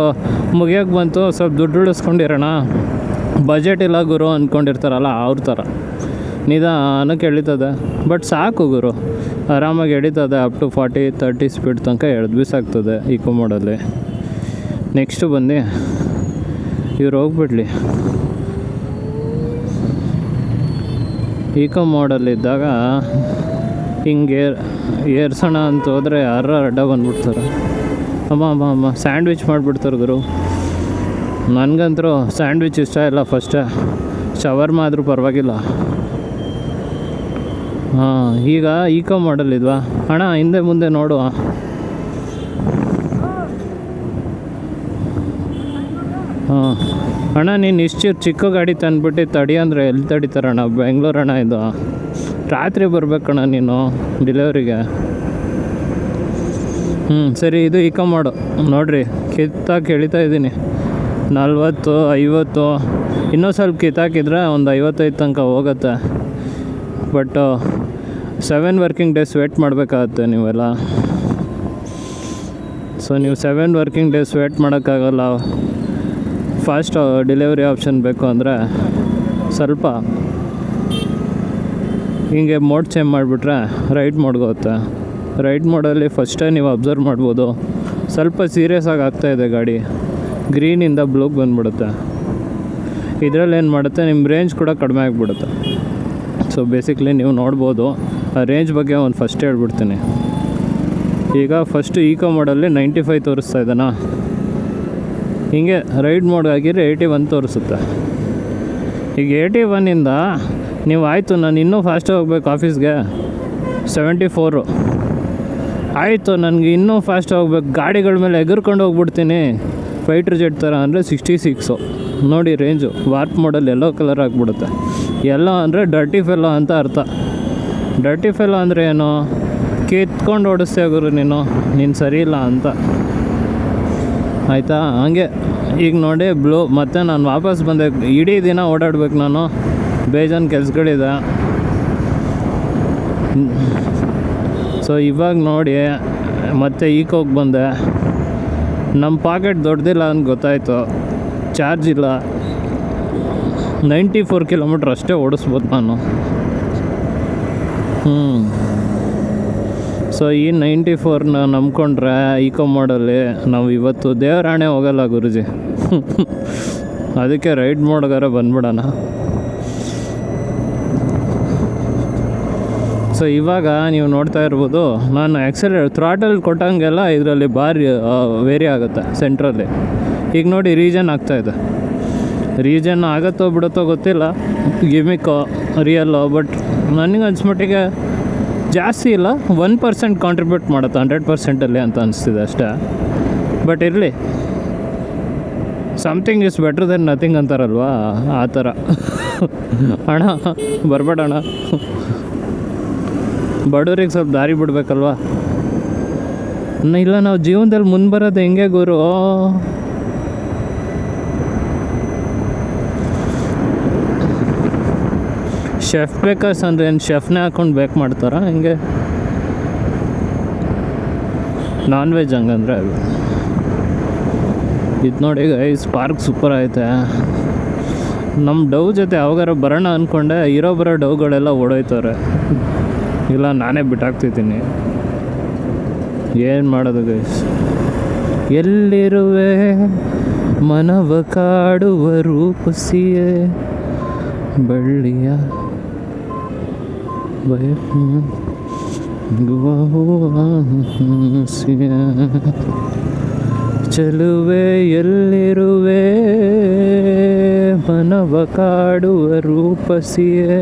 ಮುಗಿಯೋಕ್ಕೆ ಬಂತು, ಸ್ವಲ್ಪ ದುಡ್ಡು ಉಳಿಸ್ಕೊಂಡಿರೋಣ, ಬಜೆಟ್ ಇಲ್ಲ ಗುರು ಅಂದ್ಕೊಂಡಿರ್ತಾರಲ್ಲ ಅವ್ರ ಥರ ನಿಧಾನಕ್ಕೆ ಎಳಿತದೆ. ಬಟ್ ಸಾಕು ಗುರು, ಆರಾಮಾಗಿ ಎಳಿತದೆ. ಅಪ್ ಟು 40-30 ಸ್ಪೀಡ್ ತನಕ ಬಿಸಾಗ್ತದೆ ಈಕೋ ಮೋಡಲ್ಲಿ. ನೆಕ್ಸ್ಟು ಬಂದು ಇವ್ರು ಹೋಗ್ಬಿಡ್ಲಿ. ಈಕೋ ಮೋಡಲ್ಲಿದ್ದಾಗ ಹಿಂಗೆ ಏರ್ಸೋಣ ಅಂತ ಹೋದರೆ ಯಾರು ಅಡ್ಡ ಬಂದ್ಬಿಡ್ತಾರೆ. ಅಮ್ಮ ಸ್ಯಾಂಡ್ವಿಚ್ ಮಾಡಿಬಿಡ್ತಾರೆ ಗುರು. ನನಗಂತರೂ ಸ್ಯಾಂಡ್ವಿಚ್ ಇಷ್ಟ ಇಲ್ಲ. ಫಸ್ಟೇ ಶವರ್ಮ ಆದರೂ ಪರವಾಗಿಲ್ಲ. ಈಗ ಈಕೋ ಮಾಡಲ್ ಇದ್ವಾ ಅಣ್ಣ, ಹಿಂದೆ ಮುಂದೆ ನೋಡು. ಅಣ್ಣ ನೀನು ಇಷ್ಟು ಚಿಕ್ಕ ಗಾಡಿ ತಂದುಬಿಟ್ಟು ತಡಿ ಅಂದರೆ ಎಲ್ಲಿ ತಡಿತಾರಣ್ಣ? ಬೆಂಗಳೂರಣ್ಣ ಇದು. ರಾತ್ರಿ ಬರ್ಬೇಕಣ್ಣ ನೀನು ಡೆಲಿವರಿಗೆ. ಸರಿ, ಇದು ಈಕೋ ಮಾಡು ನೋಡಿರಿ. ಕಿತ್ತಾಕಿ ಎಳಿತಾ ಇದ್ದೀನಿ. 40, 50 ಇನ್ನೂ ಸ್ವಲ್ಪ ಕಿತ್ತಾಕಿದ್ರೆ ಒಂದು 55 ತನಕ ಹೋಗುತ್ತೆ. ಬಟ್ 7 ವರ್ಕಿಂಗ್ ಡೇಸ್ ವೇಟ್ ಮಾಡಬೇಕಾಗತ್ತೆ ನೀವೆಲ್ಲ. ಸೊ ನೀವು 7 ವರ್ಕಿಂಗ್ ಡೇಸ್ ವೇಟ್ ಮಾಡೋಕ್ಕಾಗಲ್ಲ. ಫಾಸ್ಟ್ ಡೆಲಿವರಿ ಆಪ್ಷನ್ ಬೇಕು ಅಂದರೆ ಸ್ವಲ್ಪ ಹಿಂಗೆ ಮೋಡ್ ಚೇಂಜ್ ಮಾಡಿಬಿಟ್ರೆ ರೈಟ್ ಮೋಡ್ಗೋಗುತ್ತೆ. ರೈಟ್ ಮೋಡಲ್ಲಿ ಫಸ್ಟೇ ನೀವು ಅಬ್ಸರ್ವ್ ಮಾಡ್ಬೋದು, ಸ್ವಲ್ಪ ಸೀರಿಯಸ್ ಆಗಿ ಆಗ್ತಾಯಿದೆ ಗಾಡಿ. ಗ್ರೀನಿಂದ ಬ್ಲೂಗೆ ಬಂದುಬಿಡುತ್ತೆ. ಇದರಲ್ಲಿ ಏನು ಮಾಡುತ್ತೆ, ನಿಮ್ಮ ರೇಂಜ್ ಕೂಡ ಕಡಿಮೆ ಆಗಿಬಿಡುತ್ತೆ. ಸೊ ಬೇಸಿಕ್ಲಿ ನೀವು ನೋಡ್ಬೋದು. ಆ ರೇಂಜ್ ಬಗ್ಗೆ ಒಂದು ಫಸ್ಟ್ ಹೇಳ್ಬಿಡ್ತೀನಿ. ಈಗ ಫಸ್ಟು ಈಕೋ ಮೋಡಲ್ಲಿ 95 ತೋರಿಸ್ತಾ ಇದ್ದಾನಾ, ಹೀಗೆ ರೈಡ್ ಮೋಡ್ ಆಗಿದ್ರೆ 81 ತೋರಿಸುತ್ತೆ. ಈಗ 81ಇಂದ ನೀವು ಆಯಿತು ನಾನು ಇನ್ನೂ ಫಾಸ್ಟಾಗಿ ಹೋಗ್ಬೇಕು ಆಫೀಸ್ಗೆ, 74 ಆಯಿತು ನನಗೆ ಇನ್ನೂ ಫಾಸ್ಟ್ ಹೋಗ್ಬೇಕು, ಗಾಡಿಗಳ ಮೇಲೆ ಎಗರ್ಕೊಂಡು ಹೋಗ್ಬಿಡ್ತೀನಿ ಫೈಟ್ರ್ ಜೆಟ್ ಥರ ಅಂದರೆ 66 ನೋಡಿ ರೇಂಜು. ವಾರ್ಪ್ ಮೋಡಲ್ಲಿ ಎಲ್ಲೋ ಕಲರ್ ಆಗಿಬಿಡುತ್ತೆ. ಎಲ್ಲೋ ಅಂದರೆ ಡರ್ಟಿ ಫೆಲ್ಲೋ ಅಂತ ಅರ್ಥ. ಡರ್ಟಿ ಫೆಲ್ಲೋ ಅಂದರೆ ಏನು, ಕಿತ್ಕೊಂಡು ಓಡಿಸ್ತೇ ಗುರು ನೀನು ಸರಿ ಇಲ್ಲ ಅಂತ, ಆಯಿತಾ? ಹಂಗೆ ಈಗ ನೋಡಿ ಬ್ಲೂ. ಮತ್ತು ನಾನು ವಾಪಸ್ ಬಂದೆ, ಇಡೀ ದಿನ ಓಡಾಡ್ಬೇಕು ನಾನು, ಬೇಜಾನ್ ಕೆಲಸಗಳಿದೆ. ಸೊ ಇವಾಗ ನೋಡಿ ಮತ್ತೆ ಈಕೋಗಿ ಬಂದೆ. ನಮ್ಮ ಪಾಕೆಟ್ ದೊಡ್ಡದಿಲ್ಲ ಅಂತ ಗೊತ್ತಾಯಿತು. ಚಾರ್ಜ್ ಇಲ್ಲ, 94 ಕಿಲೋಮೀಟ್ರ್ ಅಷ್ಟೇ ಓಡಿಸ್ಬೋದು ನಾನು. ಸೊ ಈ 94ನ ನಂಬ್ಕೊಂಡ್ರೆ ಈಕೋ ಮೋಡಲ್ಲಿ ನಾವು ಇವತ್ತು ದೇವರಾಣೆ ಹೋಗಲ್ಲ ಗುರುಜಿ. ಅದಕ್ಕೆ ರೈಡ್ ಮೋಡ್ಗಾರ ಬಂದ್ಬಿಡೋಣ. ಸೊ ಇವಾಗ ನೀವು ನೋಡ್ತಾ ಇರ್ಬೋದು, ನಾನು ಥ್ರಾಟಲ್ ಕೊಟ್ಟಂಗೆಲ್ಲ ಇದರಲ್ಲಿ ಬಾರಿ ವೇರಿ ಆಗುತ್ತೆ ಸೆಂಟ್ರಲ್ಲಿ. ಈಗ ನೋಡಿ ರೀಜನ್ ಆಗ್ತಾಯಿದೆ. ರೀಜನ್ ಆಗುತ್ತೋ ಬಿಡುತ್ತೋ ಗೊತ್ತಿಲ್ಲ, ಗಿಮಿಕ್ಕೋ ರಿಯಲ್ಲೋ. ಬಟ್ ನನಗೆ ಅನ್ಸ್ಮಟ್ಟಿಗೆ ಜಾಸ್ತಿ ಇಲ್ಲ, 1% ಕಾಂಟ್ರಿಬ್ಯೂಟ್ ಮಾಡುತ್ತೆ 100%ಅಲ್ಲಿ ಅಂತ ಅನಿಸ್ತಿದೆ ಅಷ್ಟೇ. ಬಟ್ ಇರಲಿ, something is better than nothing ಅಂತಾರಲ್ವಾ, ಆ ಥರ. ಅಣ್ಣ ಬರಬೇಡಣ್ಣ, ಬಡವ್ರಿಗೆ ಸ್ವಲ್ಪ ದಾರಿ ಬಿಡಬೇಕಲ್ವಾ. ಇಲ್ಲ ನಾವು ಜೀವನದಲ್ಲಿ ಮುಂದೆ ಬರೋದು ಹೆಂಗೆ ಗುರು? ಶೆಫ್ ಬೇಕರ್ಸ್ ಅಂದರೆ ಏನು ಶೆಫ್ನೇ ಹಾಕ್ಕೊಂಡು ಬೇಕ್ ಮಾಡ್ತಾರಾ ಹಿಂಗೆ? ನಾನ್ ವೆಜ್ ಹಂಗಂದರೆ ಅದು. ಇದು ನೋಡಿ ಗೈಸ್, ಪಾರ್ಕ್ ಸೂಪರ್ ಐತೆ. ನಮ್ಮ ಡವ್ ಜೊತೆ ಯಾವಾಗಾರ ಬರೋಣ ಅಂದ್ಕೊಂಡೆ, ಬರೋ ಡವ್ಗಳೆಲ್ಲ ಓಡೋಯ್ತವ್ರೆ. ಇಲ್ಲ ನಾನೇ ಬಿಟ್ಟಾಕ್ತಿದ್ದೀನಿ, ಏನು ಮಾಡೋದು ಗೈಸ್. ಎಲ್ಲಿರುವೆ ಮನವ ಕಾಡುವ ರೂಪಸಿಯೇ ಬಳ್ಳಿಯ ಚೆಲುವೆ ಎಲ್ಲಿರುವೆ ಮನವ ಕಾಡುವ ರೂಪಸಿಯೇ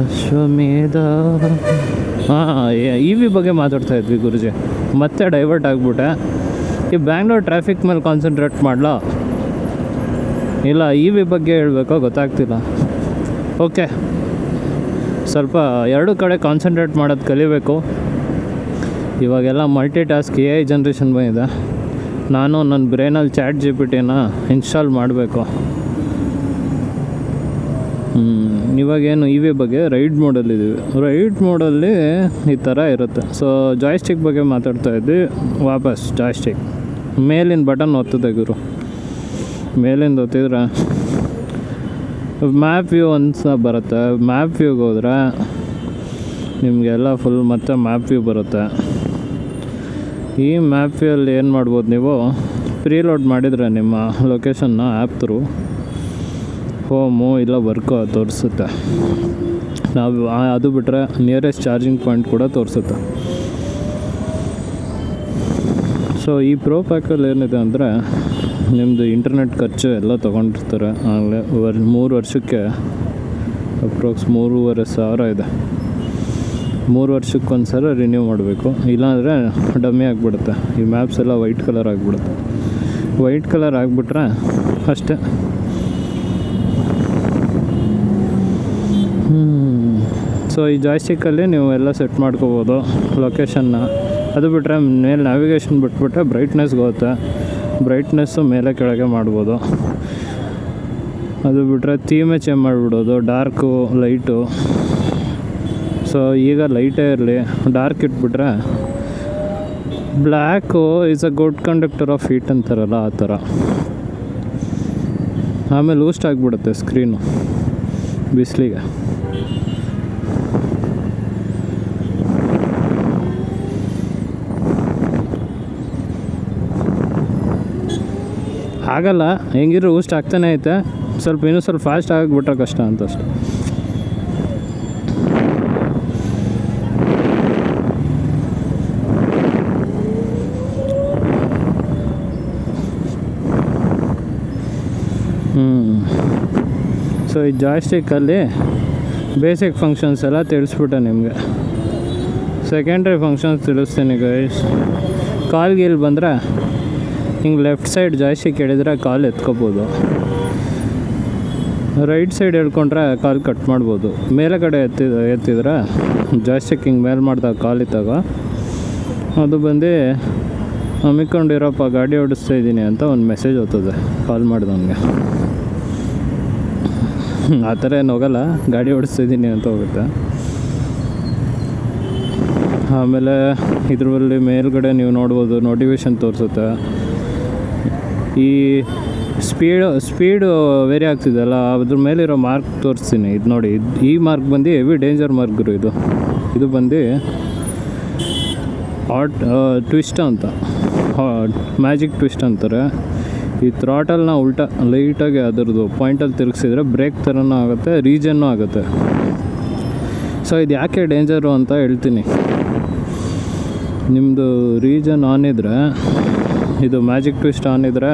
ಅಶ್ವಮೇಧ. ಇ ವಿ ಬಗ್ಗೆ ಮಾತಾಡ್ತಾ ಇದ್ವಿ ಗುರುಜಿ, ಮತ್ತೆ ಡೈವರ್ಟ್ ಆಗಿಬಿಟ್ಟೆ. ಈ ಬ್ಯಾಂಗ್ಳೂರ್ ಟ್ರಾಫಿಕ್ ಮೇಲೆ ಕಾನ್ಸಂಟ್ರೇಟ್ ಮಾಡಲಾ ಇಲ್ಲ ಇ ವಿ ಬಗ್ಗೆ ಹೇಳಬೇಕೋ ಗೊತ್ತಾಗ್ತಿಲ್ಲ. ಓಕೆ, ಸ್ವಲ್ಪ ಎರಡು ಕಡೆ ಕಾನ್ಸಂಟ್ರೇಟ್ ಮಾಡೋದು ಕಲಿಬೇಕು. ಇವಾಗೆಲ್ಲ multi task A I generation ಬಂದಿದೆ. ನಾನು ನನ್ನ ಬ್ರೈನಲ್ಲಿ ಚಾಟ್ GPT ಇನ್ಸ್ಟಾಲ್ ಮಾಡಬೇಕು. ಇವಾಗೇನು ಇ ವಿ ಬಗ್ಗೆ ರೈಡ್ ಮೋಡಲ್ಲಿದ್ದೀವಿ. ರೈಡ್ ಮೋಡಲ್ಲಿ ಈ ಥರ ಇರುತ್ತೆ. ಸೊ ಜಾಯ್ಸ್ಟಿಕ್ ಬಗ್ಗೆ ಮಾತಾಡ್ತಾ ಇದ್ವಿ. ವಾಪಸ್ ಜಾಯ್ಸ್ಟಿಕ್ ಮೇಲಿನ ಬಟನ್ ಒತ್ತದೆ ಗುರು. ಮೇಲಿಂದ ಒತ್ತಿದ್ರೆ ಮ್ಯಾಪ್ ವ್ಯೂ ಅಂತ ಬರುತ್ತೆ. ಮ್ಯಾಪ್ ವ್ಯೂಗೆ ಹೋದ್ರೆ ನಿಮಗೆಲ್ಲ ಫುಲ್ ಮತ್ತೆ ಮ್ಯಾಪ್ ವ್ಯೂ ಬರುತ್ತೆ. ಈ ಮ್ಯಾಪ್ ವ್ಯೂಲ್ಲಿ ಏನು ಮಾಡ್ಬೋದು, ನೀವು ಪ್ರೀಲೋಡ್ ಮಾಡಿದರೆ ನಿಮ್ಮ ಲೊಕೇಶನ್ನ ಆ್ಯಪ್ ಥ್ರೂ ಹೋಮು ಇಲ್ಲ ವರ್ಕು ತೋರಿಸುತ್ತೆ. ನಾವು ಅದು ಬಿಟ್ಟರೆ ನಿಯರೆಸ್ಟ್ ಚಾರ್ಜಿಂಗ್ ಪಾಯಿಂಟ್ ಕೂಡ ತೋರಿಸುತ್ತೆ. ಸೊ ಈ ಪ್ರೋ ಪ್ಯಾಕಲ್ಲಿ ಏನಿದೆ ಅಂದರೆ ನಿಮ್ಮದು ಇಂಟರ್ನೆಟ್ ಖರ್ಚು ಎಲ್ಲ ತೊಗೊಂಡಿರ್ತಾರೆ. ಆಗಲೇ 3 ವರ್ಷಕ್ಕೆ ಅಪ್ರಾಕ್ಸ್ 3,500 ಇದೆ. 3 ವರ್ಷಕ್ಕೊಂದು ಸಲ ರಿನ್ಯೂ ಮಾಡಬೇಕು, ಇಲ್ಲಾಂದರೆ ಡಮ್ಮಿ ಆಗಿಬಿಡುತ್ತೆ. ಈ ಮ್ಯಾಪ್ಸ್ ಎಲ್ಲ ವೈಟ್ ಕಲರ್ ಆಗಿಬಿಡುತ್ತೆ. ವೈಟ್ ಕಲರ್ ಆಗಿಬಿಟ್ರೆ ಅಷ್ಟೇ. ಸೊ ಈ ಜಾಯ್ಸ್ಟಿಕ್ಕಲ್ಲಿ ನೀವು ಎಲ್ಲ ಸೆಟ್ ಮಾಡ್ಕೋಬೋದು ಲೊಕೇಶನ್ನ. ಅದು ಬಿಟ್ಟರೆ ಮೇಲೆ ನ್ಯಾವಿಗೇಷನ್ ಬಿಟ್ಬಿಟ್ರೆ ಬ್ರೈಟ್ನೆಸ್ಗೆ ಹೋಗುತ್ತೆ. ಬ್ರೈಟ್ನೆಸ್ಸು ಮೇಲೆ ಕೆಳಗೆ ಮಾಡ್ಬೋದು. ಅದು ಬಿಟ್ಟರೆ ಥೀಮೇ ಚೇಂಜ್ ಮಾಡಿಬಿಡೋದು, ಡಾರ್ಕು ಲೈಟು. ಸೊ ಈಗ ಲೈಟೇ ಇರಲಿ, ಡಾರ್ಕ್ ಇಟ್ಬಿಟ್ರೆ black is a good conductor of heat ಅಂತಾರಲ್ಲ ಆ ಥರ. ಆಮೇಲೆ ಲೂಸ್ಟ್ ಆಗಿಬಿಡುತ್ತೆ ಸ್ಕ್ರೀನು ಬಿಸಿಲಿಗೆ. ಆಗಲ್ಲ, ಹೆಂಗಿರೋ ಊಸ್ಟ್ ಆಗ್ತಾನೆ ಐತೆ. ಇನ್ನೂ ಸ್ವಲ್ಪ ಫಾಸ್ಟ್ ಆಗಿಬಿಟ್ರೆ ಕಷ್ಟ ಅಂತ ಅಷ್ಟೆ. ಸೊ ಈ ಜಾಯ್ಸ್ಟಿಕ್ಕಲ್ಲಿ ಬೇಸಿಕ್ ಫಂಕ್ಷನ್ಸ್ ಎಲ್ಲ ತಿಳಿಸ್ಬಿಟ್ಟೆ ನಿಮಗೆ. ಸೆಕೆಂಡ್ರಿ ಫಂಕ್ಷನ್ಸ್ ತಿಳಿಸ್ತೀನಿ ಗೈಸ್. ಕಾಲ್ಗೆ ಇಲ್ಲಿ ಬಂದರೆ ಹಿಂಗೆ ಲೆಫ್ಟ್ ಸೈಡ್ ಜಾಯ್ಸ್ಟಿಕ್ ಹಿಡಿದ್ರೆ ಕಾಲು ಎತ್ಕೋಬೋದು. ರೈಟ್ ಸೈಡ್ ಹೇಳ್ಕೊಂಡ್ರೆ ಕಾಲು ಕಟ್ ಮಾಡ್ಬೋದು. ಮೇಲೆ ಕಡೆ ಎತ್ತಿದ್ರೆ ಜಾಯ್ಸ್ಟಿಕ್ ಹಿಂಗೆ ಮೇಲೆ ಮಾಡಿದಾಗ ಕಾಲಿತ್ತಾಗ ಅದು ಬಂದು ಹಮ್ಮಿಕೊಂಡಿರೋಪ್ಪ ಗಾಡಿ ಓಡಿಸ್ತಾ ಇದ್ದೀನಿ ಅಂತ ಒಂದು ಮೆಸೇಜ್ ಹೋಗ್ತದೆ ಕಾಲ್ ಮಾಡಿದವನಿಗೆ. ಆ ಥರ ಏನು ಹೋಗಲ್ಲ, ಗಾಡಿ ಓಡಿಸ್ತಿದ್ದೀನಿ ಅಂತ ಹೋಗುತ್ತೆ. ಆಮೇಲೆ ಇದರಲ್ಲಿ ಮೇಲ್ಗಡೆ ನೀವು ನೋಡ್ಬೋದು ನೋಟಿಫಿಕೇಷನ್ ತೋರಿಸುತ್ತೆ. ಈ ಸ್ಪೀಡು ವೇರಿ ಆಗ್ತಿದೆಯಲ್ಲ, ಅದ್ರ ಮೇಲಿರೋ ಮಾರ್ಕ್ ತೋರಿಸ್ತೀನಿ. ಇದು ನೋಡಿ, ಈ ಮಾರ್ಕ್ ಬಂದು ಹೆವಿ ಡೇಂಜರ್ ಮಾರ್ಕ್ ಗುರು. ಇದು ಬಂದು ಟ್ವಿಸ್ಟ್ ಅಂತ, ಮ್ಯಾಜಿಕ್ ಟ್ವಿಸ್ಟ್ ಅಂತಾರೆ. ಈ ಥ್ರಾಟಲ್ನ ಉಲ್ಟಾ ಲೈಟಾಗಿ ಅದರದ್ದು ಪಾಯಿಂಟಲ್ಲಿ ತಿರುಗಿಸಿದ್ರೆ ಬ್ರೇಕ್ ಥರನೂ ಆಗುತ್ತೆ, ರೀಜನ್ನೂ ಆಗುತ್ತೆ. ಸೊ ಇದು ಯಾಕೆ ಡೇಂಜರು ಅಂತ ಹೇಳ್ತೀನಿ. ನಿಮ್ಮದು ರೀಜನ್ ಆನ್ ಇದ್ದರೆ, ಇದು ಮ್ಯಾಜಿಕ್ ಟ್ವಿಸ್ಟ್ ಆನ್ ಇದ್ದರೆ,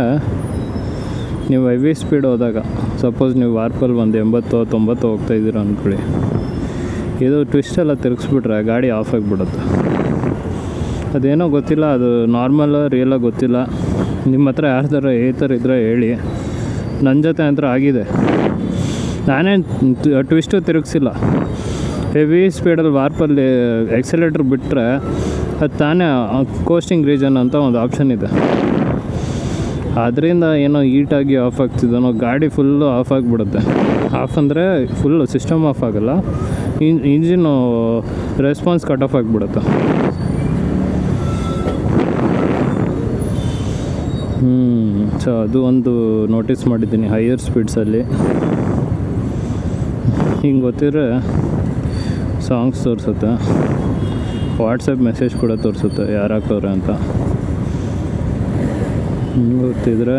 ನೀವು ಹೆವಿ ಸ್ಪೀಡ್ ಹೋದಾಗ, ಸಪೋಸ್ ನೀವು ವಾರ್ಪಲ್ಲಿ ಒಂದು 80-90 ಹೋಗ್ತಾಯಿದ್ದೀರ ಅಂದ್ಕೊಳ್ಳಿ, ಇದು ಟ್ವಿಸ್ಟೆಲ್ಲ ತಿರುಗಿಸ್ಬಿಟ್ರೆ ಗಾಡಿ ಆಫ್ ಆಗಿಬಿಡುತ್ತೆ. ಅದೇನೋ ಗೊತ್ತಿಲ್ಲ, ಅದು ನಾರ್ಮಲ್ ರಿಯಲಾಗಿ ಗೊತ್ತಿಲ್ಲ. ನಿಮ್ಮ ಹತ್ರ ಯಾರ್ದಾರ ಈ ಥರ ಇದ್ದರೆ ಹೇಳಿ. ನನ್ನ ಜೊತೆ ಅಂತ ಆಗಿದೆ. ನಾನೇನು ಟ್ವಿಸ್ಟು ತಿರುಗಿಸಿಲ್ಲ, ಹೆವಿ ಸ್ಪೀಡಲ್ಲಿ ವಾರ್ಪಲ್ಲಿ ಎಕ್ಸಲೇಟ್ರ್ ಬಿಟ್ಟರೆ ಅದು ತಾನೇ ಕೋಸ್ಟಿಂಗ್ ರೀಜನ್ ಅಂತ ಒಂದು ಆಪ್ಷನ್ ಇದೆ. ಅದರಿಂದ ಏನೋ ಹೀಟಾಗಿ ಆಫ್ ಆಗ್ತಿದ್ದಾನೋ, ಗಾಡಿ ಫುಲ್ಲು ಆಫ್ ಆಗಿಬಿಡುತ್ತೆ. ಆಫ್ ಅಂದರೆ ಫುಲ್ಲು ಸಿಸ್ಟಮ್ ಆಫ್ ಆಗೋಲ್ಲ, ಇಂಜಿನ್ನು ರೆಸ್ಪಾನ್ಸ್ ಕಟ್ ಆಫ್ ಆಗಿಬಿಡುತ್ತೆ. ಸೊ ಅದು ಒಂದು ನೋಟಿಸ್ ಮಾಡಿದ್ದೀನಿ, ಹೈಯರ್ ಸ್ಪೀಡ್ಸಲ್ಲಿ ಹಿಂಗೆ ಗೊತ್ತಿದ್ರೆ ಸಾಂಗ್ಸ್ ತೋರಿಸುತ್ತೆ, ವಾಟ್ಸಪ್ ಮೆಸೇಜ್ ಕೂಡ ತೋರಿಸುತ್ತೆ ಯಾರು ಹಾಕೋರೆ ಅಂತ. ಗೊತ್ತಿದ್ರೆ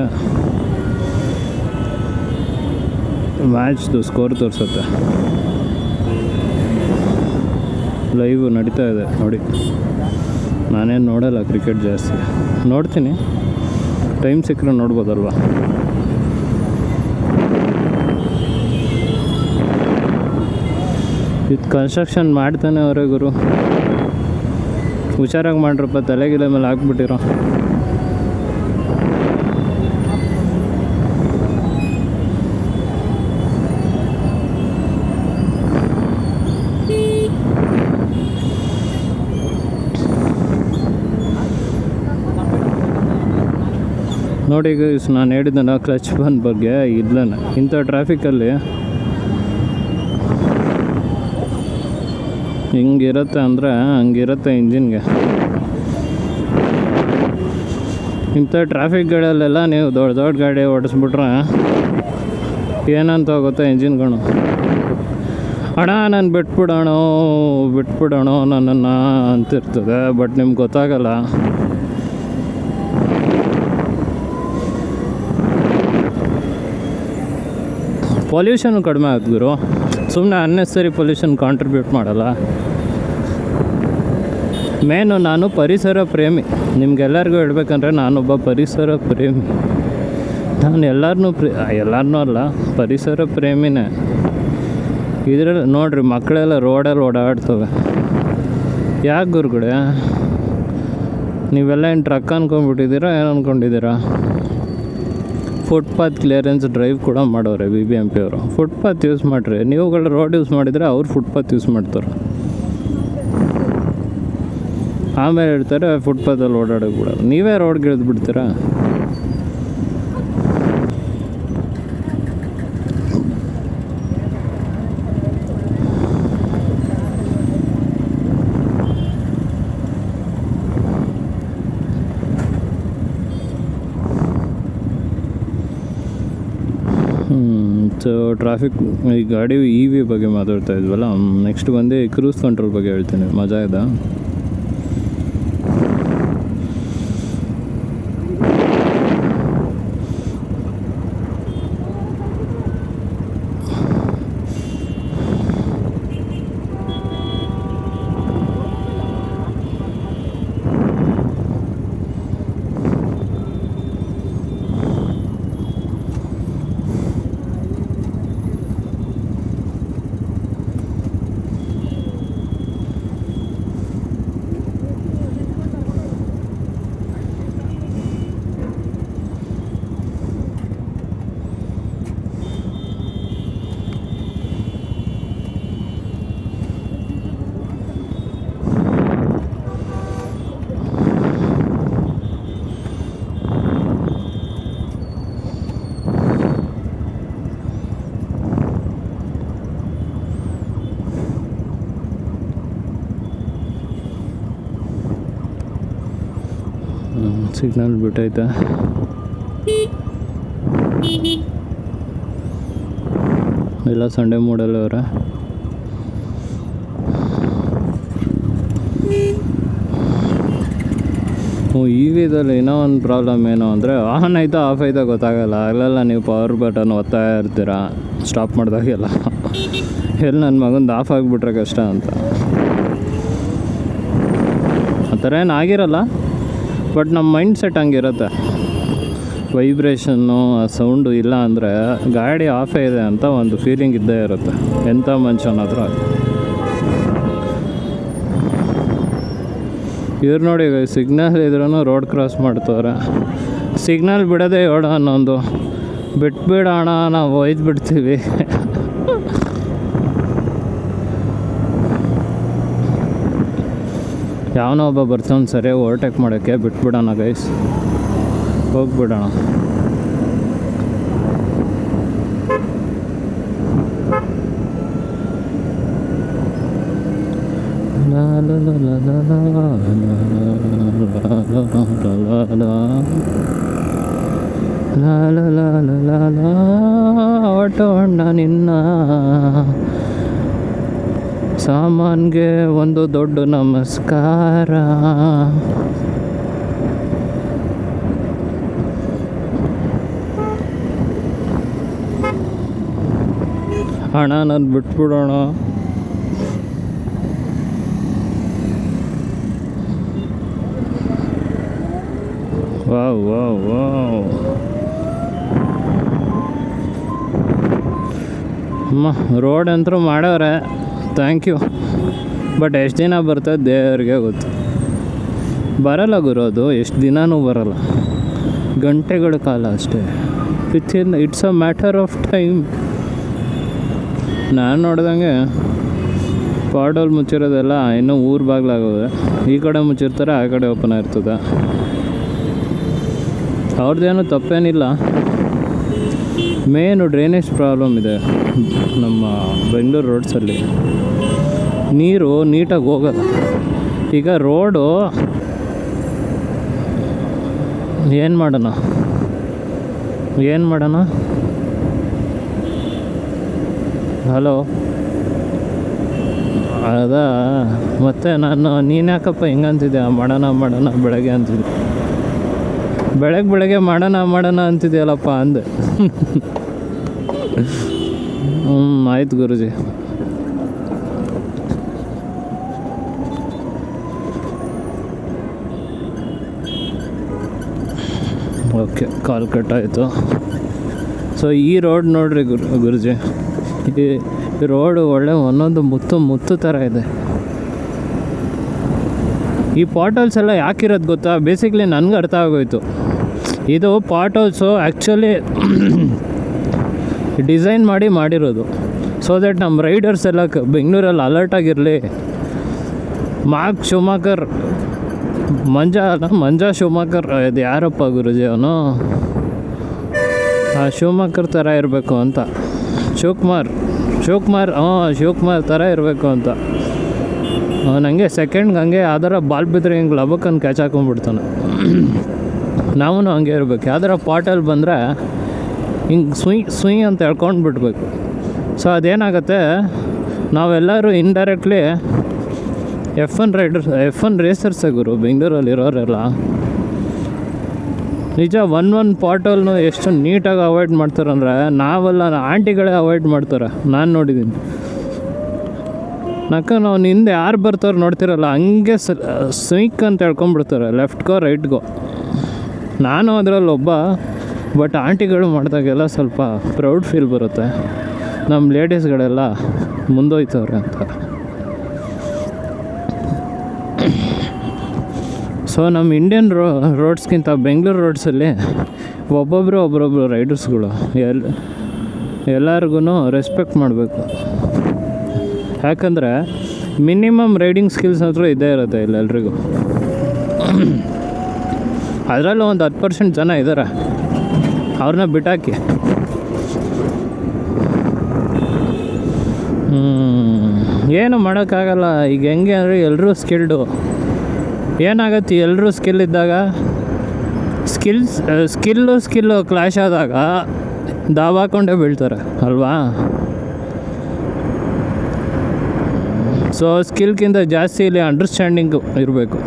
ಮ್ಯಾಚ್ದು ಸ್ಕೋರ್ ತೋರಿಸುತ್ತೆ, ಲೈವ್ ನಡೀತಾ ಇದೆ ನೋಡಿ. ನಾನೇನು ನೋಡಲ್ಲ ಕ್ರಿಕೆಟ್ ಜಾಸ್ತಿ, ನೋಡ್ತೀನಿ ಟೈಮ್ ಸಿಕ್ಕರೆ ನೋಡ್ಬೋದಲ್ವ. ಇದು ಕನ್ಸ್ಟ್ರಕ್ಷನ್ ಮಾಡ್ತಾನೆ ಅವರೇ ಗುರು, ಹುಷಾರಾಗಿ ಮಾಡ್ರಪ್ಪ, ತಲೆಗಿಲೆ ಮೇಲೆ ಹಾಕ್ಬಿಟ್ಟಿರೋ. ನೋಡಿ ಈಗ ನಾನು ಹೇಳಿದ್ದೆನ ಕ್ಲಚ್ ಬಂದ್ ಬಗ್ಗೆ, ಇಲ್ಲನ ಇಂಥ ಟ್ರಾಫಿಕಲ್ಲಿ ಹಿಂಗಿರುತ್ತೆ ಅಂದರೆ ಹಂಗಿರುತ್ತೆ ಇಂಜಿನ್ಗೆ. ಇಂಥ ಟ್ರಾಫಿಕ್ಗಳಲ್ಲೆಲ್ಲ ನೀವು ದೊಡ್ಡ ದೊಡ್ಡ ಗಾಡಿ ಓಡಿಸ್ಬಿಟ್ರೆ ಏನಂತ ಹೋಗುತ್ತೆ ಇಂಜಿನ್ಗಳು. ಅಣ್ಣ ನಾನು ಬಿಟ್ಬಿಡೋಣ ನನ್ನನ್ನು ಅಂತಿರ್ತದೆ, ಬಟ್ ನಿಮ್ಗೆ ಗೊತ್ತಾಗಲ್ಲ. ಪೊಲ್ಯೂಷನ್ ಕಡಿಮೆ ಆಗುತ್ತೆ ಗುರು, ಸುಮ್ಮನೆ ಅನ್ನೆಸರಿ ಪೊಲ್ಯೂಷನ್ ಕಾಂಟ್ರಿಬ್ಯೂಟ್ ಮಾಡಲ್ಲ. ಮೇನು ನಾನು ಪರಿಸರ ಪ್ರೇಮಿ, ನಿಮ್ಗೆಲ್ಲರಿಗೂ ಹೇಳ್ಬೇಕಂದ್ರೆ ನಾನೊಬ್ಬ ಪರಿಸರ ಪ್ರೇಮಿ. ನಾನು ಎಲ್ಲರನ್ನೂ ಅಲ್ಲ, ಪರಿಸರ ಪ್ರೇಮಿನೇ. ಇದರಲ್ಲಿ ನೋಡಿರಿ ಮಕ್ಕಳೆಲ್ಲ ರೋಡಲ್ಲಿ ಓಡಾಡ್ತವೆ. ಯಾಕೆ ಗುರುಗಳೇ ನೀವೆಲ್ಲ ಏನು ಟ್ರಕ್ ಅಂದ್ಕೊಂಡ್ಬಿಟ್ಟಿದ್ದೀರಾ, ಏನು ಅಂದ್ಕೊಂಡಿದ್ದೀರಾ? ಫುಟ್ಪಾತ್ ಕ್ಲಿಯರೆನ್ಸ್ ಡ್ರೈವ್ ಕೂಡ ಮಾಡೋರೆ BBMP ಅವರು. ಫುಟ್ಪಾತ್ ಯೂಸ್ ಮಾಡಿರಿ, ನೀವುಗಳು ರೋಡ್ ಯೂಸ್ ಮಾಡಿದರೆ ಅವ್ರು ಫುಟ್ಪಾತ್ ಯೂಸ್ ಮಾಡ್ತಾರೆ. ಆಮೇಲೆ ಹೇಳ್ತಾರೆ ಫುಟ್ಪಾತಲ್ಲಿ ಓಡಾಡೋಕೆ ಕೂಡ, ನೀವೇ ರೋಡ್ಗೆ ಇಳಿದು ಬಿಡ್ತೀರಾ? ಸೊ ಟ್ರಾಫಿಕ್, ಈ ಗಾಡಿ EV ಬಗ್ಗೆ ಮಾತಾಡ್ತಾ ಇದ್ವಲ್ಲ, ನೆಕ್ಸ್ಟ್ ಬಂದು ಕ್ರೂಸ್ ಕಂಟ್ರೋಲ್ ಬಗ್ಗೆ ಹೇಳ್ತೀನಿ. ಮಜಾ ಇದೆ. ಸಿಗ್ನಲ್ ಬಿಟ್ಟೈತೆ. ಎಲ್ಲ ಸಂಡೇ ಮೂಡಲ್ಲಿ ಅವರ EVದಲ್ಲಿ ಇನ್ನೂ ಒಂದು ಪ್ರಾಬ್ಲಮ್ ಏನು ಅಂದರೆ, ಆನ್ ಆಯ್ತಾ ಆಫ್ ಆಯ್ತಾ ಗೊತ್ತಾಗಲ್ಲ. ಅಲ್ಲೆಲ್ಲ ನೀವು ಪವರ್ ಬಟನ್ ಒತ್ತಾ ಇರ್ತೀರ ಸ್ಟಾಪ್ ಮಾಡಿದಾಗೆಲ್ಲ. ಎಲ್ಲಿ ನನ್ನ ಮಗಂದು ಆಫ್ ಆಗಿಬಿಟ್ರೆ ಕಷ್ಟ ಅಂತ. ಆ ಥರ ಏನು ಆಗಿರಲ್ಲ, ಬಟ್ ನಮ್ಮ ಮೈಂಡ್ ಸೆಟ್ ಹಂಗಿರುತ್ತೆ. ವೈಬ್ರೇಷನ್ನು, ಆ ಸೌಂಡು ಇಲ್ಲ ಅಂದರೆ ಗಾಡಿ ಆಫೇ ಇದೆ ಅಂತ ಒಂದು ಫೀಲಿಂಗ್ ಇದ್ದೇ ಇರುತ್ತೆ, ಎಂಥ ಮನುಷ್ಯನಾದರೂ. ಇವ್ರು ನೋಡಿ ಸಿಗ್ನಲ್ ಇದ್ರೂ ರೋಡ್ ಕ್ರಾಸ್ ಮಾಡ್ತವ್ರೆ. ಸಿಗ್ನಲ್ ಬಿಡೋದೇ ಹೇಳೋ ಅನ್ನೊಂದು, ಬಿಟ್ಬಿಡೋಣ ನಾವು ಒಯ್ದು ಬಿಡ್ತೀವಿ. ಯಾವನೋ ಒಬ್ಬ ಬರ್ತಾನೆ ಸರಿಯಾಗಿ ಓವರ್ಟೇಕ್ ಮಾಡೋಕ್ಕೆ, ಬಿಟ್ಬಿಡೋಣ ಗೈಸ್, ಹೋಗ್ಬಿಡೋಣ. ಲಾಲ ಲಾಲ ಲಾಲ ಆಟೋ ಅಣ್ಣ ನಿನ್ನ ಸಾಮಾನ್ಗೆ ಒಂದು ದೊಡ್ಡ ನಮಸ್ಕಾರ. ಅಣ್ಣ ನಾನು ಬಿಟ್ಬಿಡೋಣ. Wow wow wow. ರೋಡ್ ಅಂತೂ ಮಾಡವ್ರೆ, ಥ್ಯಾಂಕ್ ಯು. ಬಟ್ ಎಷ್ಟು ದಿನ ಬರ್ತದೆ ದೇವ್ರಿಗೆ ಗೊತ್ತು. ಬರಲ್ಲ ಗುರು, ಅದು ಎಷ್ಟು ದಿನವೂ ಬರಲ್ಲ, ಗಂಟೆಗಳ ಕಾಲ ಅಷ್ಟೇ. It's a matter of time. ನಾನು ನೋಡ್ದಂಗೆ ಪಾಡೋಲ್ ಮುಚ್ಚಿರೋದೆಲ್ಲ ಇನ್ನೂ ಊರು ಬಾಗ್ಲಾಗೋದೆ. ಈ ಕಡೆ ಮುಚ್ಚಿರ್ತಾರೆ, ಆ ಕಡೆ ಓಪನ್ ಆಗಿರ್ತದೆ. ಅವ್ರದ್ದೇನು ತಪ್ಪೇನಿಲ್ಲ. ಮೇನು ಡ್ರೈನೇಜ್ ಪ್ರಾಬ್ಲಮ್ ಇದೆ ನಮ್ಮ ಬೆಂಗಳೂರು ರೋಡ್ಸಲ್ಲಿ. ನೀರು ನೀಟಾಗಿ ಹೋಗಲ್ಲ. ಈಗ ರೋಡು ಏನು ಮಾಡೋಣ ಹಲೋ, ಅದಾ ಮತ್ತೆ ನೀನು ಯಾಕಪ್ಪ ಹಿಂಗಂತಿದ್ದೆ? ಮಾಡೋಣ ಬೆಳಗ್ಗೆ ಅಂತಿದ್ದೆ. ಬೆಳಗ್ಗೆ ಮಾಡೋಣ ಅಂತಿದೆಯಲ್ಲಪ್ಪ ಅಂದೆ. ಆಯ್ತು ಗುರುಜಿ. ಓಕೆ, ಕಾಲ್ ಕಟ್ಟಾಯಿತು. ಸೊ ಈ ರೋಡ್ ನೋಡ್ರಿ ಗುರುಜಿ, ಈ ರೋಡು ಒಳ್ಳೆ ಒಂದೊಂದು ಮುತ್ತು ಥರ ಇದೆ. ಈ ಪಾಟೋಲ್ಸ್ ಎಲ್ಲ ಯಾಕಿರೋದು ಗೊತ್ತಾ? ಬೇಸಿಕ್ಲಿ ನನಗೆ ಅರ್ಥ ಆಗೋಯ್ತು. ಇದು ಪಾಟೋಲ್ಸು ಆ್ಯಕ್ಚುಲಿ ಡಿಸೈನ್ ಮಾಡಿರೋದು ಸೊ ದಟ್ ನಮ್ಮ ರೈಡರ್ಸ್ ಎಲ್ಲ ಬೆಂಗಳೂರಲ್ಲಿ ಅಲರ್ಟ್ ಆಗಿರಲಿ. ಮಾರ್ಕ್ ಶೂಮಾಕರ್, ಮಂಜಾ ಶೂಮಾಕರ್, ಇದು ಯಾರಪ್ಪ ಗುರುಜಿ ಅವನು? ಆ ಶೂಮಾಕರ್ ಥರ ಇರಬೇಕು ಅಂತ. ಶಿವಕುಮಾರ್ ಥರ ಇರಬೇಕು ಅಂತ. ನನಗೆ ಸೆಕೆಂಡ್ಗೆ ಹಂಗೆ ಯಾವ್ದಾರ ಬಾಲ್ ಬಿದ್ದರೆ ಹಿಂಗೆ ಲಬಕ್ಕನ್ನು ಕ್ಯಾಚ್ ಹಾಕೊಂಡ್ಬಿಡ್ತಾನೆ. ನಾವು ಹಂಗೆ ಇರಬೇಕು. ಯಾವ್ದಾರ ಪಾಟಲ್ಲಿ ಬಂದರೆ ಹಿಂಗೆ ಸುಯ್ ಅಂತ ಹೇಳ್ಕೊಂಡು ಬಿಡಬೇಕು. ಸೊ ಅದೇನಾಗುತ್ತೆ, ನಾವೆಲ್ಲರೂ ಇಂಡೈರೆಕ್ಟ್ಲಿ F1 ರೇಸರ್ಸೇ ಗುರು ಬೆಂಗಳೂರಲ್ಲಿರೋರೆಲ್ಲ. ನಿಜ ಒಂದು ಪಾಟಲ್ನು ಎಷ್ಟು ನೀಟಾಗಿ ಅವಾಯ್ಡ್ ಮಾಡ್ತಾರಂದ್ರೆ, ನಾವೆಲ್ಲ ಆಂಟಿಗಳೇ ಅವಾಯ್ಡ್ ಮಾಡ್ತಾರೆ. ನಾನು ನೋಡಿದ್ದೀನಿ. ನಾವು ಹಿಂದೆ ಯಾರು ಬರ್ತಾರೋ ನೋಡ್ತಿರಲ್ಲ, ಹಂಗೆ ಸ್ವಿಕ್ ಅಂತ ಹೇಳ್ಕೊಂಬಿಡ್ತಾರೆ, ಲೆಫ್ಟ್ಗೋ ರೈಟ್ಗೋ. ನಾನು ಅದರಲ್ಲಿ ಒಬ್ಬ. ಬಟ್ ಆಂಟಿಗಳು ಮಾಡಿದಾಗೆಲ್ಲ ಸ್ವಲ್ಪ ಪ್ರೌಡ್ ಫೀಲ್ ಬರುತ್ತೆ, ನಮ್ಮ ಲೇಡೀಸ್ಗಳೆಲ್ಲ ಮುಂದೋಯ್ತವ್ರೆ ಅಂತ. ಸೊ ನಮ್ಮ ಇಂಡಿಯನ್ ರೋಡ್ಸ್ಗಿಂತ ಬೆಂಗಳೂರು ರೋಡ್ಸಲ್ಲಿ ಒಬ್ಬೊಬ್ಬರು ರೈಡರ್ಸ್ಗಳು ಎಲ್ಲರಿಗೂ ರೆಸ್ಪೆಕ್ಟ್ ಮಾಡಬೇಕು. ಯಾಕಂದರೆ ಮಿನಿಮಮ್ ರೈಡಿಂಗ್ ಸ್ಕಿಲ್ಸ್ ಹತ್ರ ಇದ್ದೇ ಇರುತ್ತೆ ಇಲ್ಲೆಲ್ರಿಗೂ. ಅದರಲ್ಲೂ ಒಂದು 10% ಜನ ಇದ್ದಾರೆ, ಅವ್ರನ್ನ ಬಿಟ್ಟಾಕಿ. ಏನು ಮಾಡೋಕ್ಕಾಗಲ್ಲ. ಈಗ ಹೆಂಗೆ ಅಂದರೆ ಎಲ್ಲರೂ ಸ್ಕಿಲ್ಡು. ಏನಾಗತ್ತೆ, ಎಲ್ಲರೂ ಸ್ಕಿಲ್ ಇದ್ದಾಗ ಸ್ಕಿಲ್ಲು ಕ್ಲಾಶ್ ಆದಾಗ ದಾವಾಕೊಂಡೇ ಬೀಳ್ತಾರೆ ಅಲ್ವಾ? ಸೊ ಸ್ಕಿಲ್ಗಿಂತ ಜಾಸ್ತಿ ಇಲ್ಲಿ ಅಂಡರ್ಸ್ಟ್ಯಾಂಡಿಂಗು ಇರಬೇಕು.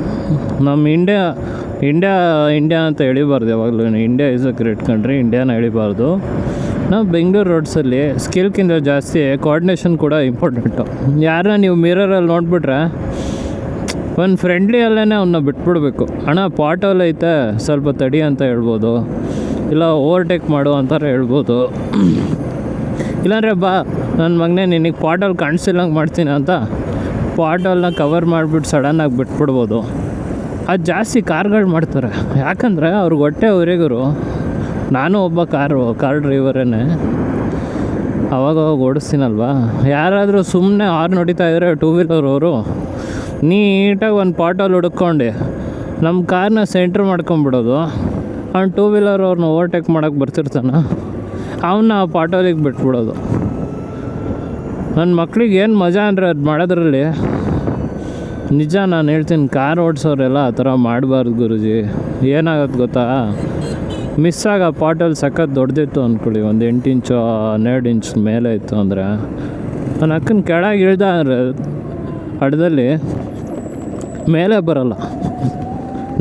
ನಮ್ಮ ಇಂಡಿಯಾ ಅಂತ ಎಳಿಬಾರ್ದು ಯಾವಾಗಲೂ. India is a great country, ಇಂಡಿಯಾನ ಎಳಿಬಾರ್ದು. ನಾವು ಬೆಂಗಳೂರು ರೋಡ್ಸಲ್ಲಿ ಸ್ಕಿಲ್ಗಿಂತ ಜಾಸ್ತಿ ಕೋಆರ್ಡಿನೇಷನ್ ಕೂಡ ಇಂಪಾರ್ಟೆಂಟು. ಯಾರನ್ನ ನೀವು ಮಿರರಲ್ಲಿ ನೋಡಿಬಿಟ್ರೆ ಒಂದು ಫ್ರೆಂಡ್ಲಿಯಲ್ಲೇ ಅವನ್ನ ಬಿಟ್ಬಿಡ್ಬೇಕು. ಅಣ್ಣ ಪಾಟೋಲ್ ಐತೆ ಸ್ವಲ್ಪ ತಡಿ ಅಂತ ಹೇಳ್ಬೋದು, ಇಲ್ಲ ಓವರ್ಟೇಕ್ ಮಾಡು ಅಂತಾರೆ ಹೇಳ್ಬೋದು. ಇಲ್ಲಾಂದರೆ ಬಾ ನನ್ನ ಮಗನೇ ನಿನಗೆ ಪಾಟೋಲ್ ಕಾಣಿಸಿಲ್ಲಂಗೆ ಮಾಡ್ತೀನಿ ಅಂತ ಪಾಟೋಲ್ನ ಕವರ್ ಮಾಡಿಬಿಟ್ಟು ಸಡನ್ನಾಗಿ ಬಿಟ್ಬಿಡ್ಬೋದು. ಅದು ಜಾಸ್ತಿ ಕಾರ್ಗಳು ಮಾಡ್ತಾರೆ. ಯಾಕಂದರೆ ಅವ್ರಿಗೆ ಹೊಟ್ಟೆ ಉರಿಗರು. ನಾನು ಒಬ್ಬ ಕಾರ್ ಡ್ರೈವರೇ, ಅವಾಗ ಓಡಿಸ್ತೀನಲ್ವಾ. ಯಾರಾದರೂ ಸುಮ್ಮನೆ ಹಾರ್ನ್ ಹೊಡಿತಾ ಇದ್ದರೆ ಟೂ ವೀಲರ್ ಅವರು ನೀಟಾಗಿ ಒಂದು ಪಾಟಲ್ಲಿ ಹುಡ್ಕೊಂಡು ನಮ್ಮ ಕಾರ್ನ ಸೆಂಟ್ರ್ ಮಾಡ್ಕೊಂಬಿಡೋದು. ಅವ್ನು ಟೂ ವೀಲರ್ ಅವ್ರನ್ನ ಓವರ್ಟೇಕ್ ಮಾಡೋಕ್ಕೆ ಬರ್ತಿರ್ತಾನೆ, ಅವನ್ನ ಆ ಪಾಟೋಲಿಗೆ ಬಿಟ್ಬಿಡೋದು. ನನ್ನ ಮಕ್ಳಿಗೆ ಏನು ಮಜಾ ಅಂದರೆ ಅದು ಮಾಡೋದ್ರಲ್ಲಿ. ನಿಜ ನಾನು ಹೇಳ್ತೀನಿ, ಕಾರ್ ಓಡಿಸೋರೆಲ್ಲ ಆ ಥರ ಮಾಡಬಾರ್ದು ಗುರುಜಿ. ಏನಾಗುತ್ತೆ ಗೊತ್ತಾ, ಮಿಸ್ ಆಗ ಪಾಟಲ್ಲಿ ಸಖತ್ ದೊಡ್ಡದಿತ್ತು ಅಂದ್ಕೊಳ್ಳಿ, ಒಂದು 8 ಇಂಚು 12 ಇಂಚ್ ಮೇಲೆ ಇತ್ತು ಅಂದರೆ ನನ್ನ ಅಕ್ಕನ ಕೆಳಗೆ ಇಳ್ದ ಅಂದರೆ ಅಡ್ಡದಲ್ಲಿ ಮೇಲೆ ಬರೋಲ್ಲ.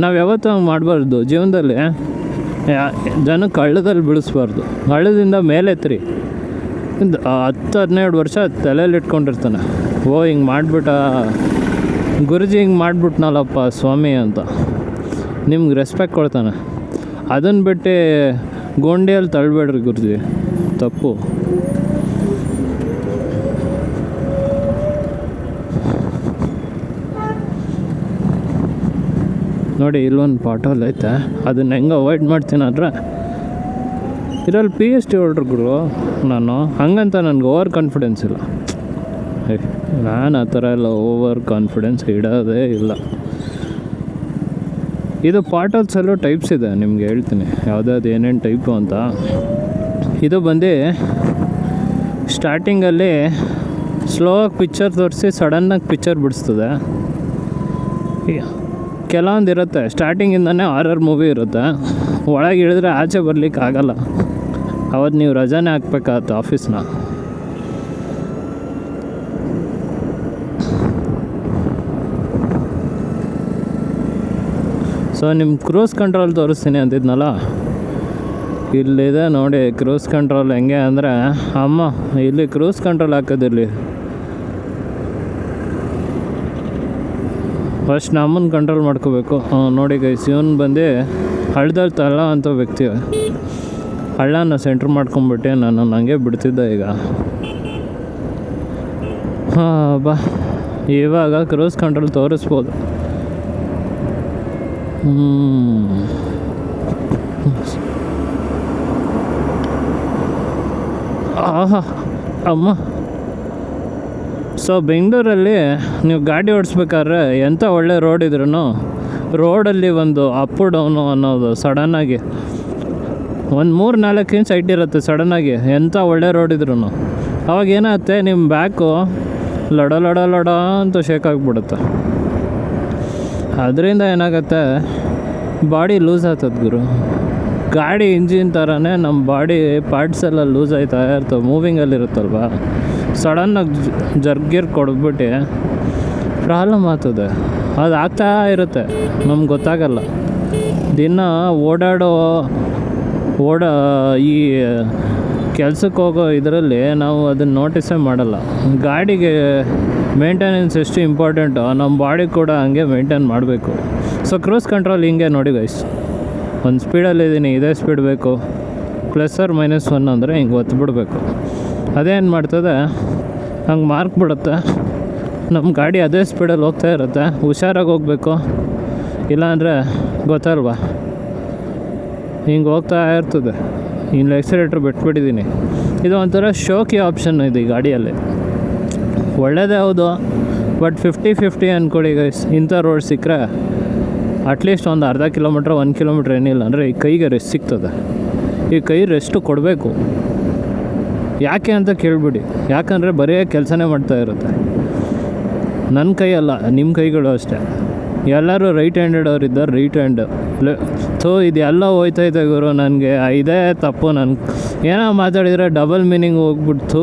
ನಾವು ಯಾವತ್ತೂ ಹಂಗೆ ಮಾಡಬಾರ್ದು ಜೀವನದಲ್ಲಿ. ಜನಕ್ಕೆ ಹಳ್ಳದಲ್ಲಿ ಬೀಳಿಸ್ಬಾರ್ದು, ಹಳ್ಳದಿಂದ ಮೇಲೆ ಎತ್ತಿರಿ. 10-12 ವರ್ಷ ತಲೆಯಲ್ಲಿ ಇಟ್ಕೊಂಡಿರ್ತಾನೆ, ಓ ಹಿಂಗೆ ಮಾಡಿಬಿಟ್ಟ ಗುರುಜಿ, ಹಿಂಗೆ ಮಾಡಿಬಿಟ್ನಲ್ಲಪ್ಪ ಸ್ವಾಮಿ ಅಂತ ನಿಮ್ಗೆ ರೆಸ್ಪೆಕ್ಟ್ ಕೊಡ್ತಾನೆ. ಅದನ್ನು ಬಿಟ್ಟು ಗೊಂಡಿಯಲ್ಲಿ ತಳ್ಳಬೇಡ್ರಿ ಗುರುಜಿ, ತಪ್ಪು. ನೋಡಿ ಇಲ್ಲೊಂದು ಪಾಟೋಲ್ ಐತೆ, ಅದನ್ನ ಹೆಂಗೆ ಅವಾಯ್ಡ್ ಮಾಡ್ತೀನಿ ಅಂದರೆ ಇದರಲ್ಲಿ PhD ಹೋಲ್ಡ್ರುಗಳು ನಾನು, ಹಂಗಂತ ನನಗೆ ಓವರ್ ಕಾನ್ಫಿಡೆನ್ಸ್ ಇಲ್ಲ. ನಾನು ಆ ಥರ ಎಲ್ಲ ಓವರ್ ಕಾನ್ಫಿಡೆನ್ಸ್ ಇಡೋದೇ ಇಲ್ಲ. ಇದು ಪಾಟೋಲ್ಸಲ್ಲೂ ಟೈಪ್ಸ್ ಇದೆ, ನಿಮ್ಗೆ ಹೇಳ್ತೀನಿ ಯಾವುದಾದ್ರು ಏನೇನು ಟೈಪು ಅಂತ. ಇದು ಬಂದು ಸ್ಟಾರ್ಟಿಂಗಲ್ಲಿ ಸ್ಲೋ ಆಗಿ ಪಿಕ್ಚರ್ ತೋರಿಸಿ ಸಡನ್ನಾಗಿ ಪಿಕ್ಚರ್ ಬಿಡಿಸ್ತದೆ. ಕೆಲವೊಂದು ಇರುತ್ತೆ ಸ್ಟಾರ್ಟಿಂಗಿಂದನೇ ಹಾರರ್ ಮೂವಿ ಇರುತ್ತೆ, ಒಳಗೆ ಇಳಿದ್ರೆ ಆಚೆ ಬರ್ಲಿಕ್ಕೆ ಆಗಲ್ಲ. ಅವತ್ತು ನೀವು ರಜಾನೇ ಹಾಕ್ಬೇಕಾಗತ್ತೆ ಆಫೀಸ್ನ. ಸೊ ನಿಮ್ಮ ಕ್ರೂಸ್ ಕಂಟ್ರೋಲ್ ತೋರಿಸ್ತೀನಿ ಅಂತಿದ್ನಲ್ಲ, ಇಲ್ಲಿದೆ ನೋಡಿ ಕ್ರೂಸ್ ಕಂಟ್ರೋಲ್. ಹೆಂಗೆ ಅಂದರೆ ಅಮ್ಮ ಇಲ್ಲಿ ಕ್ರೂಸ್ ಕಂಟ್ರೋಲ್ ಹಾಕೋದಿರಲಿ, ಫಸ್ಟ್ ನಮ್ಮನ್ನು ಕಂಟ್ರೋಲ್ ಮಾಡ್ಕೋಬೇಕು. ನೋಡಿ ಗೈಸ್, ಇವನು ಬಂದು ಹಳ್ಳದಲ್ಲಿ ತಳ್ಳ ಅಂತ ವ್ಯಕ್ತಿ. ಹಳ್ಳನ ಸೆಂಟ್ರ್ ಮಾಡ್ಕೊಂಬಿಟ್ಟೆ, ನಾನು ಹಂಗೆ ಬಿಡ್ತಿದ್ದೆ. ಈಗ ಬಾ, ಇವಾಗ ಕ್ರೂಸ್ ಕಂಟ್ರೋಲ್ ತೋರಿಸ್ಬೋದು. ಆಹಾ ಅಮ್ಮ. ಸೊ ಬೆಂಗಳೂರಲ್ಲಿ ನೀವು ಗಾಡಿ ಓಡಿಸ್ಬೇಕಾದ್ರೆ ಎಂಥ ಒಳ್ಳೆ ರೋಡ್ ಇದ್ರೂ ರೋಡಲ್ಲಿ ಒಂದು ಅಪ್ ಡೌನು ಅನ್ನೋದು ಸಡನ್ನಾಗಿ ಒಂದು 3-4 ಇಂಚ್ ಹೈಟ್ ಇರುತ್ತೆ ಸಡನ್ನಾಗಿ, ಎಂಥ ಒಳ್ಳೆ ರೋಡ್ ಇದ್ರೂ. ಅವಾಗ ಏನಾಗುತ್ತೆ, ನಿಮ್ಮ ಬ್ಯಾಕು ಲಡ ಅಂತ ಶೇಕ್ ಆಗಿಬಿಡುತ್ತೆ. ಅದರಿಂದ ಏನಾಗುತ್ತೆ, ಬಾಡಿ ಲೂಸ್ ಆಗ್ತದೆ ಗುರು. ಗಾಡಿ ಇಂಜಿನ್ ಥರನೇ ನಮ್ಮ ಬಾಡಿ ಪಾರ್ಟ್ಸ್ ಎಲ್ಲ ಲೂಸ್ ಆಯ್ತಾ ಇರ್ತವೆ, ಮೂವಿಂಗಲ್ಲಿರುತ್ತಲ್ವ. ಸಡನ್ನಾಗಿ ಜರ್ಗಿರ್ ಕೊಡ್ಬಿಟ್ಟು ಪ್ರಾಬ್ಲಮ್ ಆಗ್ತದೆ. ಅದು ಆಗ್ತಾ ಇರುತ್ತೆ, ನಮ್ಗೆ ಗೊತ್ತಾಗಲ್ಲ. ದಿನ ಈ ಕೆಲಸಕ್ಕೆ ಹೋಗೋ ಇದರಲ್ಲಿ ನಾವು ಅದನ್ನು ನೋಟಿಸೇ ಮಾಡಲ್ಲ. ಗಾಡಿಗೆ ಮೇಂಟೆನೆನ್ಸ್ ಎಷ್ಟು ಇಂಪಾರ್ಟೆಂಟೋ ನಮ್ಮ ಬಾಡಿ ಕೂಡ ಹಂಗೆ ಮೇಂಟೈನ್ ಮಾಡಬೇಕು. ಸೊ ಕ್ರೂಸ್ ಕಂಟ್ರೋಲ್ ಹಿಂಗೆ ನೋಡಿ ಗೈಸ್, ಒಂದು ಸ್ಪೀಡಲ್ಲಿದ್ದೀನಿ, ಇದೇ ಸ್ಪೀಡ್ ಬೇಕು, +or-1 ಅಂದರೆ ಹಿಂಗೆ ಒತ್ತಿಬಿಡ್ಬೇಕು. ಅದೇನು ಮಾಡ್ತದೆ, ಹಂಗೆ ಮಾರ್ಕ್ ಬಿಡುತ್ತೆ. ನಮ್ಮ ಗಾಡಿ ಅದೇ ಸ್ಪೀಡಲ್ಲಿ ಹೋಗ್ತಾ ಇರುತ್ತೆ, ಹುಷಾರಾಗಿ ಹೋಗಬೇಕು. ಇಲ್ಲಾಂದರೆ ಗೊತ್ತಲ್ವಾ, ಹಿಂಗೆ ಹೋಗ್ತಾ ಇರ್ತದೆ. ಇನ್ನು ಎಕ್ಸಿಲೇಟ್ರ್ ಬಿಟ್ಬಿಟ್ಟಿದ್ದೀನಿ. ಇದು ಒಂಥರ ಶೋಕಿ ಆಪ್ಷನ್ ಇದೆ ಈ ಗಾಡಿಯಲ್ಲಿ, ಒಳ್ಳೆಯದೇ ಹೌದು. ಬಟ್ 50-50 ಅಂದ್ಕೊಳ್ಳಿ ಗೈಸ್. ಇಂಥ ರೋಡ್ ಸಿಕ್ಕರೆ ಅಟ್ಲೀಸ್ಟ್ ಒಂದು ಅರ್ಧ ಕಿಲೋಮೀಟ್ರ್ 1 ಕಿಲೋಮೀಟ್ರ್ ಏನಿಲ್ಲ ಅಂದರೆ ಈ ಕೈಗೆ ರೆಸ್ಟ್ ಸಿಗ್ತದೆ. ಈ ಕೈ ರೆಸ್ಟು ಕೊಡಬೇಕು. ಯಾಕೆ ಅಂತ ಕೇಳಿಬಿಡಿ, ಯಾಕಂದರೆ ಬರೀ ಕೆಲಸನೇ ಮಾಡ್ತಾ ಇರುತ್ತೆ. ನನ್ನ ಕೈ ಅಲ್ಲ, ನಿಮ್ಮ ಕೈಗಳು ಅಷ್ಟೇ. ಎಲ್ಲರೂ ರೈಟ್ ಹ್ಯಾಂಡೆಡ್ ಅವರಿದ್ದಾರೆ, ರೈಟ್ ಹ್ಯಾಂಡ್. ಸೊ ಇದೆಲ್ಲ ಹೋಯ್ತೈತೆ ಗುರು, ನನಗೆ ಇದೇ ತಪ್ಪು. ನಾನು ಏನೋ ಮಾತಾಡಿದರೆ ಡಬಲ್ ಮೀನಿಂಗ್ ಹೋಗ್ಬಿಡ್ತು,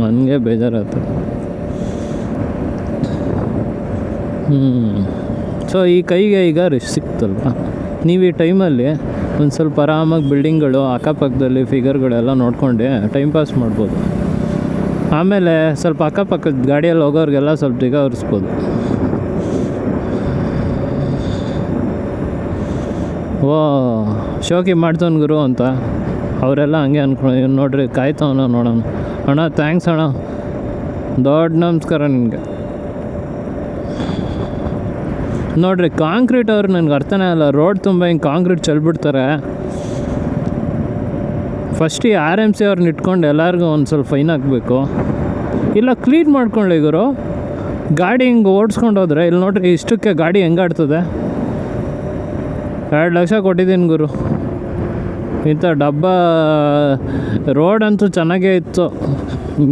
ನನಗೆ ಬೇಜಾರಾಯ್ತು. ಸೊ ಈ ಕೈಗೆ ಈಗ ರೆಸ್ಟ್ ಸಿಕ್ತಲ್ವ, ನೀವು ಈ ಟೈಮಲ್ಲಿ ಒಂದು ಸ್ವಲ್ಪ ಆರಾಮಾಗಿ ಬಿಲ್ಡಿಂಗ್ಗಳು ಅಕ್ಕಪಕ್ಕದಲ್ಲಿ ಫಿಗರ್ಗಳೆಲ್ಲ ನೋಡ್ಕೊಂಡು ಟೈಮ್ ಪಾಸ್ ಮಾಡ್ಬೋದು. ಆಮೇಲೆ ಸ್ವಲ್ಪ ಅಕ್ಕಪಕ್ಕದ ಗಾಡಿಯಲ್ಲಿ ಹೋಗೋರಿಗೆಲ್ಲ ಸ್ವಲ್ಪ ನಿಗಾ ವಹಿಸ್ಬೋದು. ಓ ಶೋಕಿ ಮಾಡ್ತಾನೆ ಗುರು ಅಂತ ಅವರೆಲ್ಲ ಹಂಗೆ ಅಂದ್ಕೊಂಡು ನೋಡ್ರಿ, ಕಾಯ್ತವನ ನೋಡೋಣ. ಅಣ್ಣ ಥ್ಯಾಂಕ್ಸ್ ಅಣ್ಣ, ದೊಡ್ಡ ನಮಸ್ಕಾರ ನಿನಗೆ. ನೋಡ್ರಿ ಕಾಂಕ್ರೀಟ್ ಅವ್ರು ನನಗೆ ಅರ್ಥನೇ ಅಲ್ಲ, ರೋಡ್ ತುಂಬ ಹಿಂಗೆ ಕಾಂಕ್ರೀಟ್ ಚೆಲ್ಬಿಡ್ತಾರೆ. ಫಸ್ಟ್ ಈ RMC ಅವ್ರನ್ನ ಇಟ್ಕೊಂಡು ಎಲ್ಲರಿಗೂ ಒಂದು ಸ್ವಲ್ಪ ಫೈನ್ ಹಾಕಬೇಕು, ಇಲ್ಲ ಕ್ಲೀನ್ ಮಾಡ್ಕೊಳ್ಳಿ ಗುರು. ಗಾಡಿ ಹಿಂಗೆ ಓಡಿಸ್ಕೊಂಡು ಹೋದರೆ ಇಲ್ಲಿ ನೋಡ್ರಿ, ಇಷ್ಟಕ್ಕೆ ಗಾಡಿ ಹೆಂಗಾಡ್ತದೆ. 2 ಲಕ್ಷ ಕೊಟ್ಟಿದ್ದೀನಿ ಗುರು. ಇಂಥ ಡಬ್ಬ ರೋಡ್ ಅಂತೂ ಚೆನ್ನಾಗೇ ಇತ್ತು,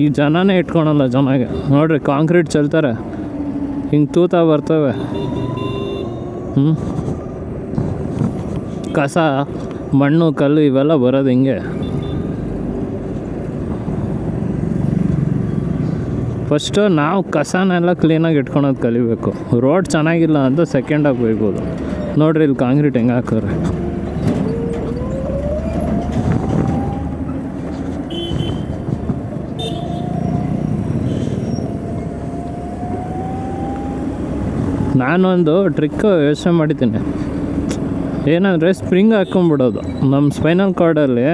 ಈ ಜನನೇ ಇಟ್ಕೊಳಲ್ಲ ಚೆನ್ನಾಗೆ. ನೋಡ್ರಿ ಕಾಂಕ್ರೀಟ್ ಚೆಲ್ತಾರೆ, ಹಿಂಗೆ ತೂತ ಬರ್ತವೆ. ಕಸ ಮಣ್ಣು ಕಲ್ಲು ಇವೆಲ್ಲ ಬರೋದು ಹಿಂಗೆ. ಫಸ್ಟು ನಾವು ಕಸನೆಲ್ಲ ಕ್ಲೀನಾಗಿ ಇಟ್ಕೊಳೋದು ಕಲಿಬೇಕು. ರೋಡ್ ಚೆನ್ನಾಗಿಲ್ಲ ಅಂತ ಸೆಕೆಂಡಾಗಿ ಹೋಗ್ಬೋದು. ನೋಡ್ರಿ ಇಲ್ಲಿ ಕಾಂಕ್ರೀಟ್ ಹೆಂಗೆ ಹಾಕೋರೆ. ನಾನೊಂದು ಟ್ರಿಕ್ ಯೋಚನೆ ಮಾಡಿದ್ದೀನಿ. ಏನಂದರೆ ಸ್ಪ್ರಿಂಗ್ ಹಾಕ್ಕೊಂಬಿಡೋದು ನಮ್ಮ ಸ್ಪೈನಲ್ ಕಾರ್ಡಲ್ಲಿ.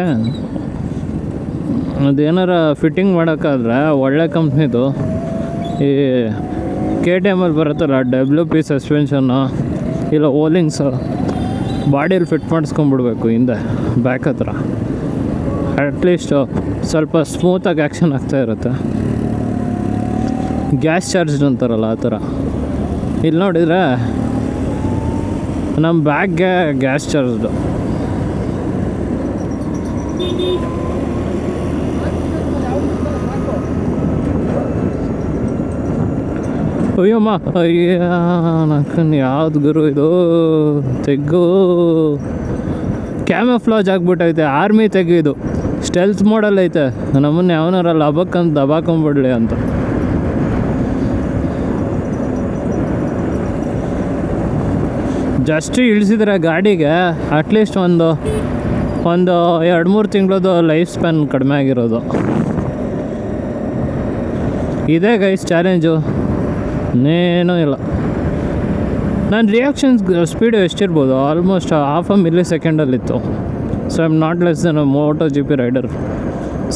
ಅದೇನಾರ ಫಿಟ್ಟಿಂಗ್ ಮಾಡೋಕ್ಕಾದ್ರೆ ಒಳ್ಳೆ ಕಂಪ್ನಿದು ಈ KTM ಬರುತ್ತಲ್ಲ WP ಸಸ್ಪೆನ್ಷನ್ನು ಇಲ್ಲ ಓಲಿಂಗ್ಸು ಬಾಡಿಯಲ್ಲಿ ಫಿಟ್ ಮಾಡಿಸ್ಕೊಂಬಿಡ್ಬೇಕು ಹಿಂದೆ ಬ್ಯಾಕ್ ಹತ್ರ. ಅಟ್ಲೀಸ್ಟು ಸ್ವಲ್ಪ ಸ್ಮೂತಾಗಿ ಆ್ಯಕ್ಷನ್ ಆಗ್ತಾ ಇರುತ್ತೆ. ಗ್ಯಾಸ್ ಚಾರ್ಜ್ ಅಂತಾರಲ್ಲ ಆ ಥರ. ಇಲ್ಲಿ ನೋಡಿದರೆ ನಮ್ಮ ಬ್ಯಾಗ್ಗೆ ಗ್ಯಾಸ್ ಚಾರ್ಜ್ದು. ಅಯ್ಯಮ್ಮ ಅಯ್ಯ ನಕ್ಕನ್ ಯಾವ್ದು ಗುರು ಇದು ತೆಗ್ಗು. ಕ್ಯಾಮಫ್ಲಾಜ್ ಆಗ್ಬಿಟ್ಟೈತೆ. ಆರ್ಮಿ ತೆಗೆದು ಸ್ಟೆಲ್ತ್ ಮಾಡಲ್ ಐತೆ. ನಮ್ಮನ್ನ ಯಾವನಾರ ಲಬಕ್ಕಂತ ದಬಾಕೊಂಬಿಡ್ಲಿ ಅಂತ. ಜಸ್ಟ್ ಇಳಿಸಿದ್ರೆ ಗಾಡಿಗೆ ಅಟ್ಲೀಸ್ಟ್ ಒಂದು 2-3 ತಿಂಗಳದ್ದು ಲೈಫ್ ಸ್ಪ್ಯಾನ್ ಕಡಿಮೆ ಆಗಿರೋದು. ಇದೇ ಗೈಸ್ ಚಾಲೆಂಜು, ಇನ್ನೇನೂ ಇಲ್ಲ. ನನ್ನ ರಿಯಾಕ್ಷನ್ ಸ್ಪೀಡು ಎಷ್ಟಿರ್ಬೋದು? ಆಲ್ಮೋಸ್ಟ್ 1/2 ಮಿಲಿಸೆಕೆಂಡಲ್ಲಿತ್ತು. So I am not less than MotoGP rider.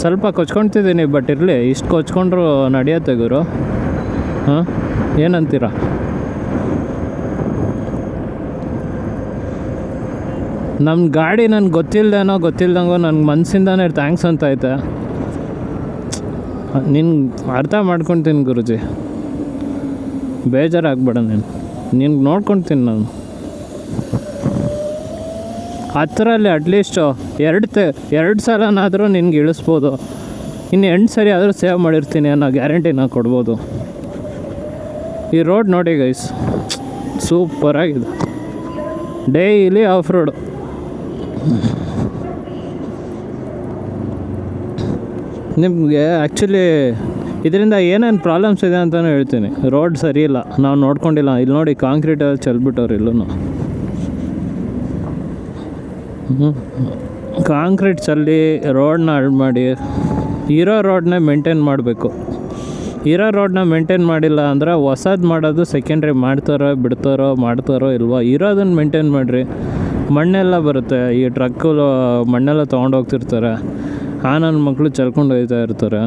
ಸ್ವಲ್ಪ ಕೊಚ್ಕೊಳ್ತಿದ್ದೀನಿ, ಬಟ್ ಇರಲಿ, ಇಷ್ಟು ಕೊಚ್ಕೊಂಡ್ರು ನಡೆಯುತ್ತೆ ಗುರು. ಹಾಂ, ಏನಂತೀರ? ನಮ್ಮ ಗಾಡಿ ನನಗೆ ಗೊತ್ತಿಲ್ದಂಗೋ ನನಗೆ ಮನಸ್ಸಿಂದನೇ ಥ್ಯಾಂಕ್ಸ್ ಅಂತ ಐತೆ. ನಿನ್ನ ಅರ್ಥ ಮಾಡ್ಕೊತೀನಿ ಗುರುಜಿ, ಬೇಜಾರಾಗಬೇಡ. ನಿನ್ಗೆ ನೋಡ್ಕೊತೀನಿ ನಾನು. ಹತ್ತರಲ್ಲಿ ಅಟ್ಲೀಸ್ಟು 2 ಸಲನಾದರೂ ನಿನ್ಗೆ ಇಳಿಸ್ಬೋದು. ಇನ್ನು 8 ಸರಿ ಆದರೂ ಸೇವ್ ಮಾಡಿರ್ತೀನಿ ಅನ್ನೋ ಗ್ಯಾರಂಟಿನ ಕೊಡ್ಬೋದು. ಈ ರೋಡ್ ನೋಡಿ ಗೈಸ್, ಸೂಪರಾಗಿದೆ. Daily off road. ನಿಮಗೆ ಆ್ಯಕ್ಚುಲಿ ಇದರಿಂದ ಏನೇನು ಪ್ರಾಬ್ಲಮ್ಸ್ ಇದೆ ಅಂತಲೂ ಹೇಳ್ತೀನಿ. ರೋಡ್ ಸರಿ ಇಲ್ಲ, ನಾವು ನೋಡ್ಕೊಂಡಿಲ್ಲ. ಇಲ್ಲಿ ನೋಡಿ ಕಾಂಕ್ರೀಟಲ್ಲಿ ಚೆಲ್ಬಿಟ್ಟವ್ರು ಇಲ್ಲೂ. ಕಾಂಕ್ರೀಟ್ ಚೆಲ್ಲಿ ರೋಡನ್ನ ಹಾಳು ಮಾಡಿ, ಇರೋ ರೋಡನ್ನ ಮೇಂಟೈನ್ ಮಾಡಬೇಕು. ಇರೋ ರೋಡನ್ನ ಮೇಂಟೈನ್ ಮಾಡಿಲ್ಲ ಅಂದರೆ ಹೊಸದು ಮಾಡೋದು ಸೆಕೆಂಡ್ರಿ. ಮಾಡ್ತಾರೋ ಇಲ್ವೋ, ಇರೋದನ್ನು ಮೇಂಟೈನ್ ಮಾಡಿರಿ. ಮಣ್ಣೆಲ್ಲ ಬರುತ್ತೆ, ಈ ಟ್ರಕ್ಕು ಮಣ್ಣೆಲ್ಲ ತೊಗೊಂಡೋಗ್ತಿರ್ತಾರೆ. ನನ್ನ ಮಕ್ಕಳು ಚೆಲ್ಕೊಂಡು ಹೋಗ್ತಾ ಇರ್ತಾರೆ.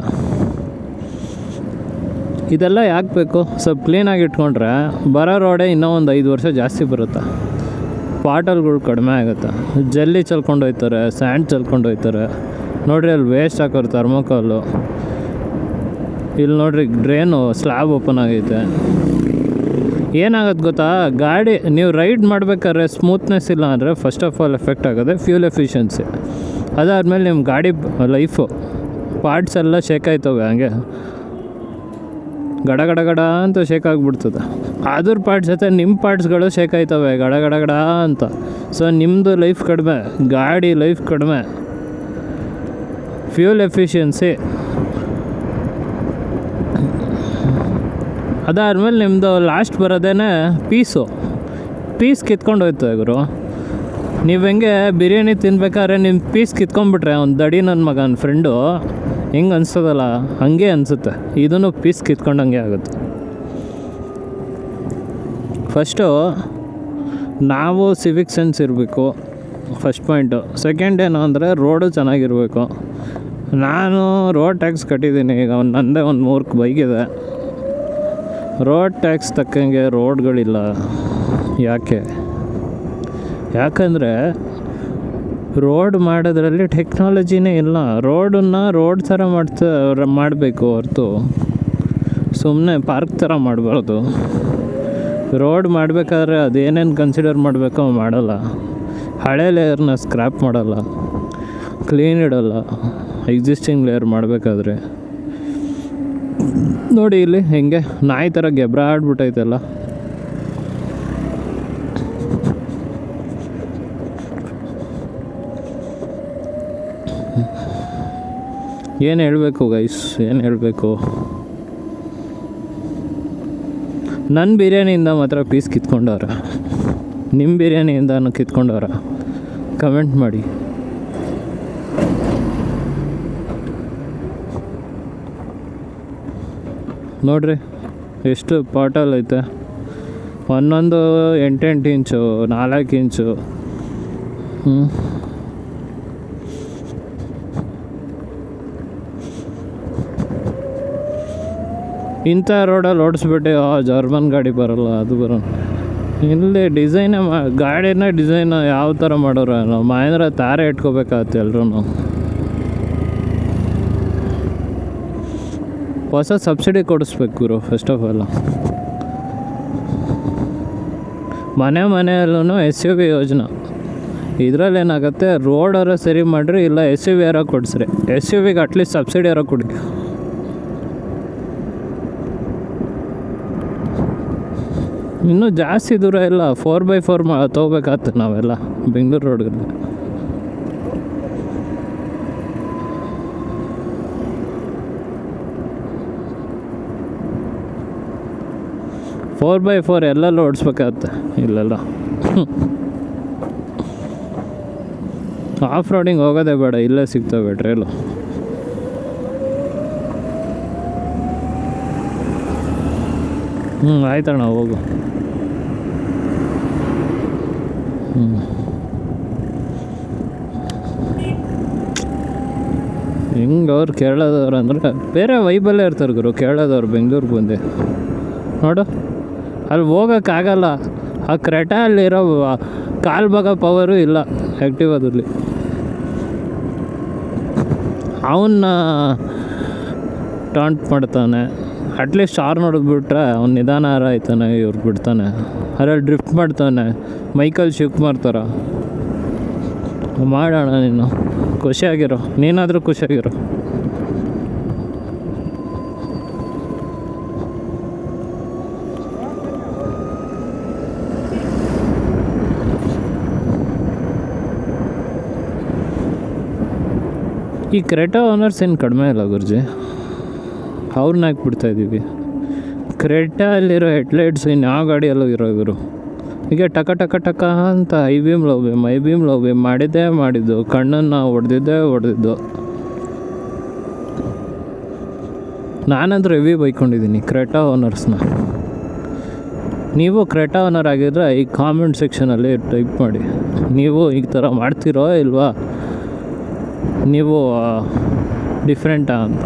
ಇದೆಲ್ಲ ಯಾಕೆ ಬೇಕು? ಸ್ವಲ್ಪ ಕ್ಲೀನಾಗಿ ಇಟ್ಕೊಂಡ್ರೆ ಬರೋ ರೋಡೇ ಇನ್ನೂ ಒಂದು 5 ವರ್ಷ ಜಾಸ್ತಿ ಬರುತ್ತೆ. ಪಾಟಲ್ಗಳು ಕಡಿಮೆ ಆಗುತ್ತೆ. ಜಲ್ಲಿ ಚೆಲ್ಕೊಂಡು ಹೋಗ್ತಾರೆ, ಸ್ಯಾಂಡ್ ಚೆಲ್ಕೊಂಡು ಹೋಗ್ತಾರೆ. ನೋಡಿರಿ ಅಲ್ಲಿ ವೇಸ್ಟ್ ಹಾಕೋರು ಥರ್ಮೋಕಾಲು. ಇಲ್ಲಿ ನೋಡಿರಿ ಡ್ರೈನು ಸ್ಲ್ಯಾಬ್ ಓಪನ್ ಆಗೈತೆ. ಏನಾಗುತ್ತೆ ಗೊತ್ತಾ, ಗಾಡಿ ನೀವು ರೈಡ್ ಮಾಡ್ಬೇಕಾದ್ರೆ ಸ್ಮೂತ್ನೆಸ್ ಇಲ್ಲ ಅಂದರೆ ಫಸ್ಟ್ ಆಫ್ ಆಲ್ ಎಫೆಕ್ಟ್ ಆಗೋದೆ ಫ್ಯೂಲ್ ಎಫಿಷಿಯನ್ಸಿ. ಅದಾದಮೇಲೆ ನಿಮ್ಮ ಗಾಡಿ ಲೈಫು ಪಾರ್ಟ್ಸ್ ಎಲ್ಲ ಶೇಕ್ ಆಯ್ತವೆ. ಹಂಗೆ ಗಡ ಅಂತ ಶೇಕ್ ಆಗಿಬಿಡ್ತದೆ. ಅದ್ರ ಪಾರ್ಟ್ಸ್ ಜೊತೆ ನಿಮ್ಮ ಪಾರ್ಟ್ಸ್ಗಳು ಶೇಕ್ ಆಯ್ತವೆ ಗಡ ಅಂತ. ಸೊ ನಿಮ್ಮದು ಲೈಫ್ ಕಡಿಮೆ, ಗಾಡಿ ಲೈಫ್ ಕಡಿಮೆ. ಫ್ಯೂಲ್ ಎಫಿಷಿಯನ್ಸಿ ಅದಾದಮೇಲೆ ನಿಮ್ಮದು ಲಾಸ್ಟ್ ಬರೋದೇ ಪೀಸ್ ಕಿತ್ಕೊಂಡು ಹೋಯ್ತದೆ ಗುರು. ನೀವು ಹೆಂಗೆ ಬಿರಿಯಾನಿ ತಿನ್ಬೇಕಾದ್ರೆ ನಿಮ್ಮ ಪೀಸ್ ಕಿತ್ಕೊಂಡ್ಬಿಟ್ರೆ ಅವ್ನು ದಡಿ ನನ್ನ ಮಗನ ಫ್ರೆಂಡು ಹೆಂಗೆ ಅನಿಸ್ತದಲ್ಲ ಹಂಗೆ ಅನಿಸುತ್ತೆ. ಇದೂ ಪೀಸ್ ಕಿತ್ಕೊಂಡಂಗೆ ಆಗುತ್ತೆ. ಫಸ್ಟು ನಾವು ಸಿವಿಕ್ ಸೆನ್ಸ್ ಇರಬೇಕು, ಫಸ್ಟ್ ಪಾಯಿಂಟು. ಸೆಕೆಂಡ್ ಏನು ಅಂದರೆ ರೋಡು ಚೆನ್ನಾಗಿರಬೇಕು. ನಾನು ರೋಡ್ ಟ್ಯಾಕ್ಸ್ ಕಟ್ಟಿದ್ದೀನಿ. ಈಗ ನನ್ನದೇ ಒಂದು 3 ಬೈಕಿದೆ. ರೋಡ್ ಟ್ಯಾಕ್ಸ್ ತಕ್ಕಂಗೆ ರೋಡ್ಗಳಿಲ್ಲ. ಯಾಕಂದರೆ ರೋಡ್ ಮಾಡೋದ್ರಲ್ಲಿ ಟೆಕ್ನಾಲಜಿನೇ ಇಲ್ಲ. ರೋಡನ್ನು ರೋಡ್ ಥರ ಮಾಡಬೇಕು ಹೊರತು ಸುಮ್ಮನೆ ಪಾರ್ಕ್ ಥರ ಮಾಡಬಾರ್ದು. ರೋಡ್ ಮಾಡಬೇಕಾದ್ರೆ ಅದೇನೇನು ಕನ್ಸಿಡರ್ ಮಾಡಬೇಕೋ ಮಾಡಲ್ಲ. ಹಳೆ ಲೇಯರ್ನ ಸ್ಕ್ರ್ಯಾಪ್ ಮಾಡಲ್ಲ, ಕ್ಲೀನ್ ಇಡಲ್ಲ. ಎಕ್ಸಿಸ್ಟಿಂಗ್ ಲೇಯರ್ ಮಾಡಬೇಕಾದ್ರೆ ನೋಡಿ ಇಲ್ಲಿ ಹೆಂಗೆ ನಾಯಿ ಥರ ಗೆಬ್ರಾಡ್ಬಿಟ್ಟೈತಲ್ಲ. ಏನು ಹೇಳಬೇಕು ಗೈಸ್, ಏನು ಹೇಳಬೇಕು. ನನ್ನ ಬಿರಿಯಾನಿಯಿಂದ ಮಾತ್ರ ಪೀಸ್ ಕಿತ್ಕೊಂಡವ್ರ, ನಿಮ್ಮ ಬಿರಿಯಾನಿಯಿಂದನೂ ಕಿತ್ಕೊಂಡವ್ರ? ಕಮೆಂಟ್ ಮಾಡಿ. ನೋಡ್ರಿ ಎಷ್ಟು ಪಾಟಲ್ ಐತೆ, ಒಂದೊಂದು 8 ಇಂಚು 4 ಇಂಚು. ಇಂಥ ರೋಡಲ್ಲಿ ಓಡಿಸ್ಬಿಟ್ಟು ಜರ್ಮನ್ ಗಾಡಿ ಬರೋಲ್ಲ, ಅದು ಬರೋಲ್ಲ. ಇಲ್ಲಿ ಡಿಸೈನೇ ಗಾಡಿನ ಡಿಸೈನ್ ಯಾವ ಥರ ಮಾಡೋರು, ನಾವು ಮಹೇಂದ್ರ ತಾರೆ ಇಟ್ಕೋಬೇಕಾಗತ್ತೆ ಎಲ್ರೂ. ಹೊಸ ಸಬ್ಸಿಡಿ ಕೊಡಿಸ್ಬೇಕು ಗುರು ಫಸ್ಟ್ ಆಫ್ ಆಲ್. ಮನೆಯಲ್ಲೂ SUV ಯೋಜನೆ. ಇದರಲ್ಲಿ ಏನಾಗುತ್ತೆ, ರೋಡಾರ ಸರಿ ಮಾಡಿರಿ, ಇಲ್ಲ SUV ಯಾರೋ ಕೊಡಿಸ್ರಿ. SUVಗೆ ಅಟ್ಲೀಸ್ಟ್ ಸಬ್ಸಿಡಿ ಯಾರೋ ಕೊಡಿ. ಇನ್ನೂ ಜಾಸ್ತಿ ದೂರ ಇಲ್ಲ, 4x4 ತೊಗೋಬೇಕಾಗ್ತದೆ ನಾವೆಲ್ಲ ಬೆಂಗಳೂರು ರೋಡ್ಗೆ. 4x4 ಎಲ್ಲೆಲ್ಲ ಓಡಿಸ್ಬೇಕಾಗತ್ತೆ ಇಲ್ಲೆಲ್ಲ. ಆಫ್ ರೋಡಿಂಗ್ ಹೋಗೋದೇ ಬೇಡ, ಇಲ್ಲೇ ಸಿಗ್ತವೆ ಟ್ರೇಲು. ಆಯ್ತಣ್ಣ ಹೋಗು. ಹಿಂಗೆ ಅವ್ರು ಕೇರಳದವ್ರು ಅಂದರೆ ಬೇರೆ ವೈಬಲ್ಲೇ ಇರ್ತಾರೆ ಗುರು ಕೇರಳದವ್ರು. ಬೆಂಗಳೂರಿಗೆ ಬಂದೆ ನೋಡು, ಅಲ್ಲಿ ಹೋಗೋಕ್ಕಾಗಲ್ಲ. ಆ ಕ್ರೆಟಾ ಅಲ್ಲಿರೋ ಕಾಲು ಭಾಗ ಪವರು ಇಲ್ಲ ಆ್ಯಕ್ಟಿವಾದಲ್ಲಿ. ಅವನ್ನ ಟಾಂಟ್ ಮಾಡ್ತಾನೆ. ಅಟ್ಲೀಸ್ಟ್ ಆರು ನೋಡಿದ್ಬಿಟ್ರೆ ಅವ್ನು ನಿಧಾನ ಆಯ್ತಾನೆ, ಇವ್ರು ಬಿಡ್ತಾನೆ. ಅದ್ರಲ್ಲಿ ಡ್ರಿಫ್ಟ್ ಮಾಡ್ತಾನೆ, ಮೈಕಲ್ ಶಿವಕುಮಾರ್ ಥರ. ಮಾಡೋಣ, ನೀನು ಖುಷಿಯಾಗಿರೋ, ನೀನಾದರೂ ಖುಷಿಯಾಗಿರೋ. ಈ ಕ್ರೆಟಾ ಓನರ್ಸ್ ಏನು ಕಡಿಮೆ ಇಲ್ಲ ಗುರುಜಿ, ಅವ್ರನ್ನ ಹಾಕ್ಬಿಡ್ತಾಯಿದ್ದೀವಿ. ಕ್ರೆಟಾ ಅಲ್ಲಿರೋ ಹೆಡ್ಲೈಟ್ಸ್ ಇನ್ಯಾವ ಗಾಡಿಯಲ್ಲೂ ಇರೋರು. ಈಗ ಟಕ ಟಕ ಟಕ ಅಂತ ಐ ಬೀಮ್ ಲವ್ ಬೀಮ್ ಮಾಡಿದ್ದು, ಕಣ್ಣನ್ನು ಹೊಡೆದಿದ್ದು. ನಾನಂದ್ರೆ ಹೆವಿ ಬೈಕೊಂಡಿದ್ದೀನಿ ಕ್ರೆಟಾ ಓನರ್ಸ್ನ. ನೀವು ಕ್ರೆಟಾ ಓನರ್ ಆಗಿದ್ದರೆ ಈ ಕಾಮೆಂಟ್ ಸೆಕ್ಷನಲ್ಲಿ ಟೈಪ್ ಮಾಡಿ, ನೀವು ಈ ಥರ ಮಾಡ್ತೀರೋ ಇಲ್ವಾ, ನೀವು ಡಿಫ್ರೆಂಟಾ ಅಂತ.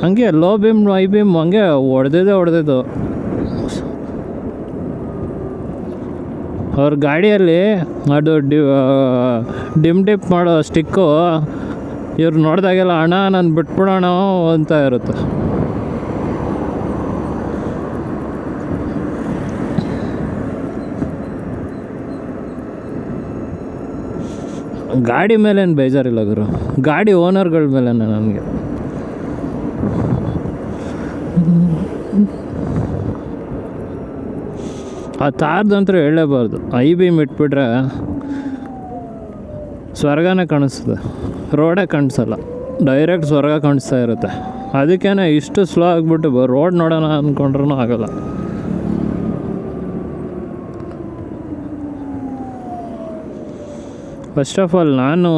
ಹಂಗೆ ಲೋ ಬೀಮ್ ಐ ಬೀಮ್ ಹಂಗೆ ಹೊಡೆದಿದ್ದು. ಅವ್ರ ಗಾಡಿಯಲ್ಲಿ ಅದು ಡಿಮ್ ಮಾಡೋ ಸ್ಟಿಕ್ಕು ಇವ್ರು ನೋಡಿದಾಗೆಲ್ಲ ಅಣ್ಣ ನಾನು ಬಿಟ್ಬಿಡೋಣ ಅಂತ ಇರುತ್ತೆ. ಗಾಡಿ ಮೇಲೇನು ಬೇಜಾರಿಲ್ಲ ಗುರು, ಗಾಡಿ ಓನರ್ಗಳ ಮೇಲೆ ನನಗೆ. ಆ ತಾರ್ದಂತೂ ಹೇಳಲೇಬಾರ್ದು. ಐ ಬೀಮ್ ಇಟ್ಬಿಟ್ರೆ ಸ್ವರ್ಗನೇ ಕಾಣಿಸ್ತದೆ, ರೋಡೇ ಕಾಣಿಸಲ್ಲ, ಡೈರೆಕ್ಟ್ ಸ್ವರ್ಗ ಕಾಣಿಸ್ತಾ ಇರುತ್ತೆ. ಅದಕ್ಕೇ ಇಷ್ಟು ಸ್ಲೋ ಆಗಿಬಿಟ್ಟು ರೋಡ್ ನೋಡೋಣ ಅಂದ್ಕೊಂಡ್ರೂ ಆಗಲ್ಲ. ಫಸ್ಟ್ ಆಫ್ ಆಲ್ ನಾನು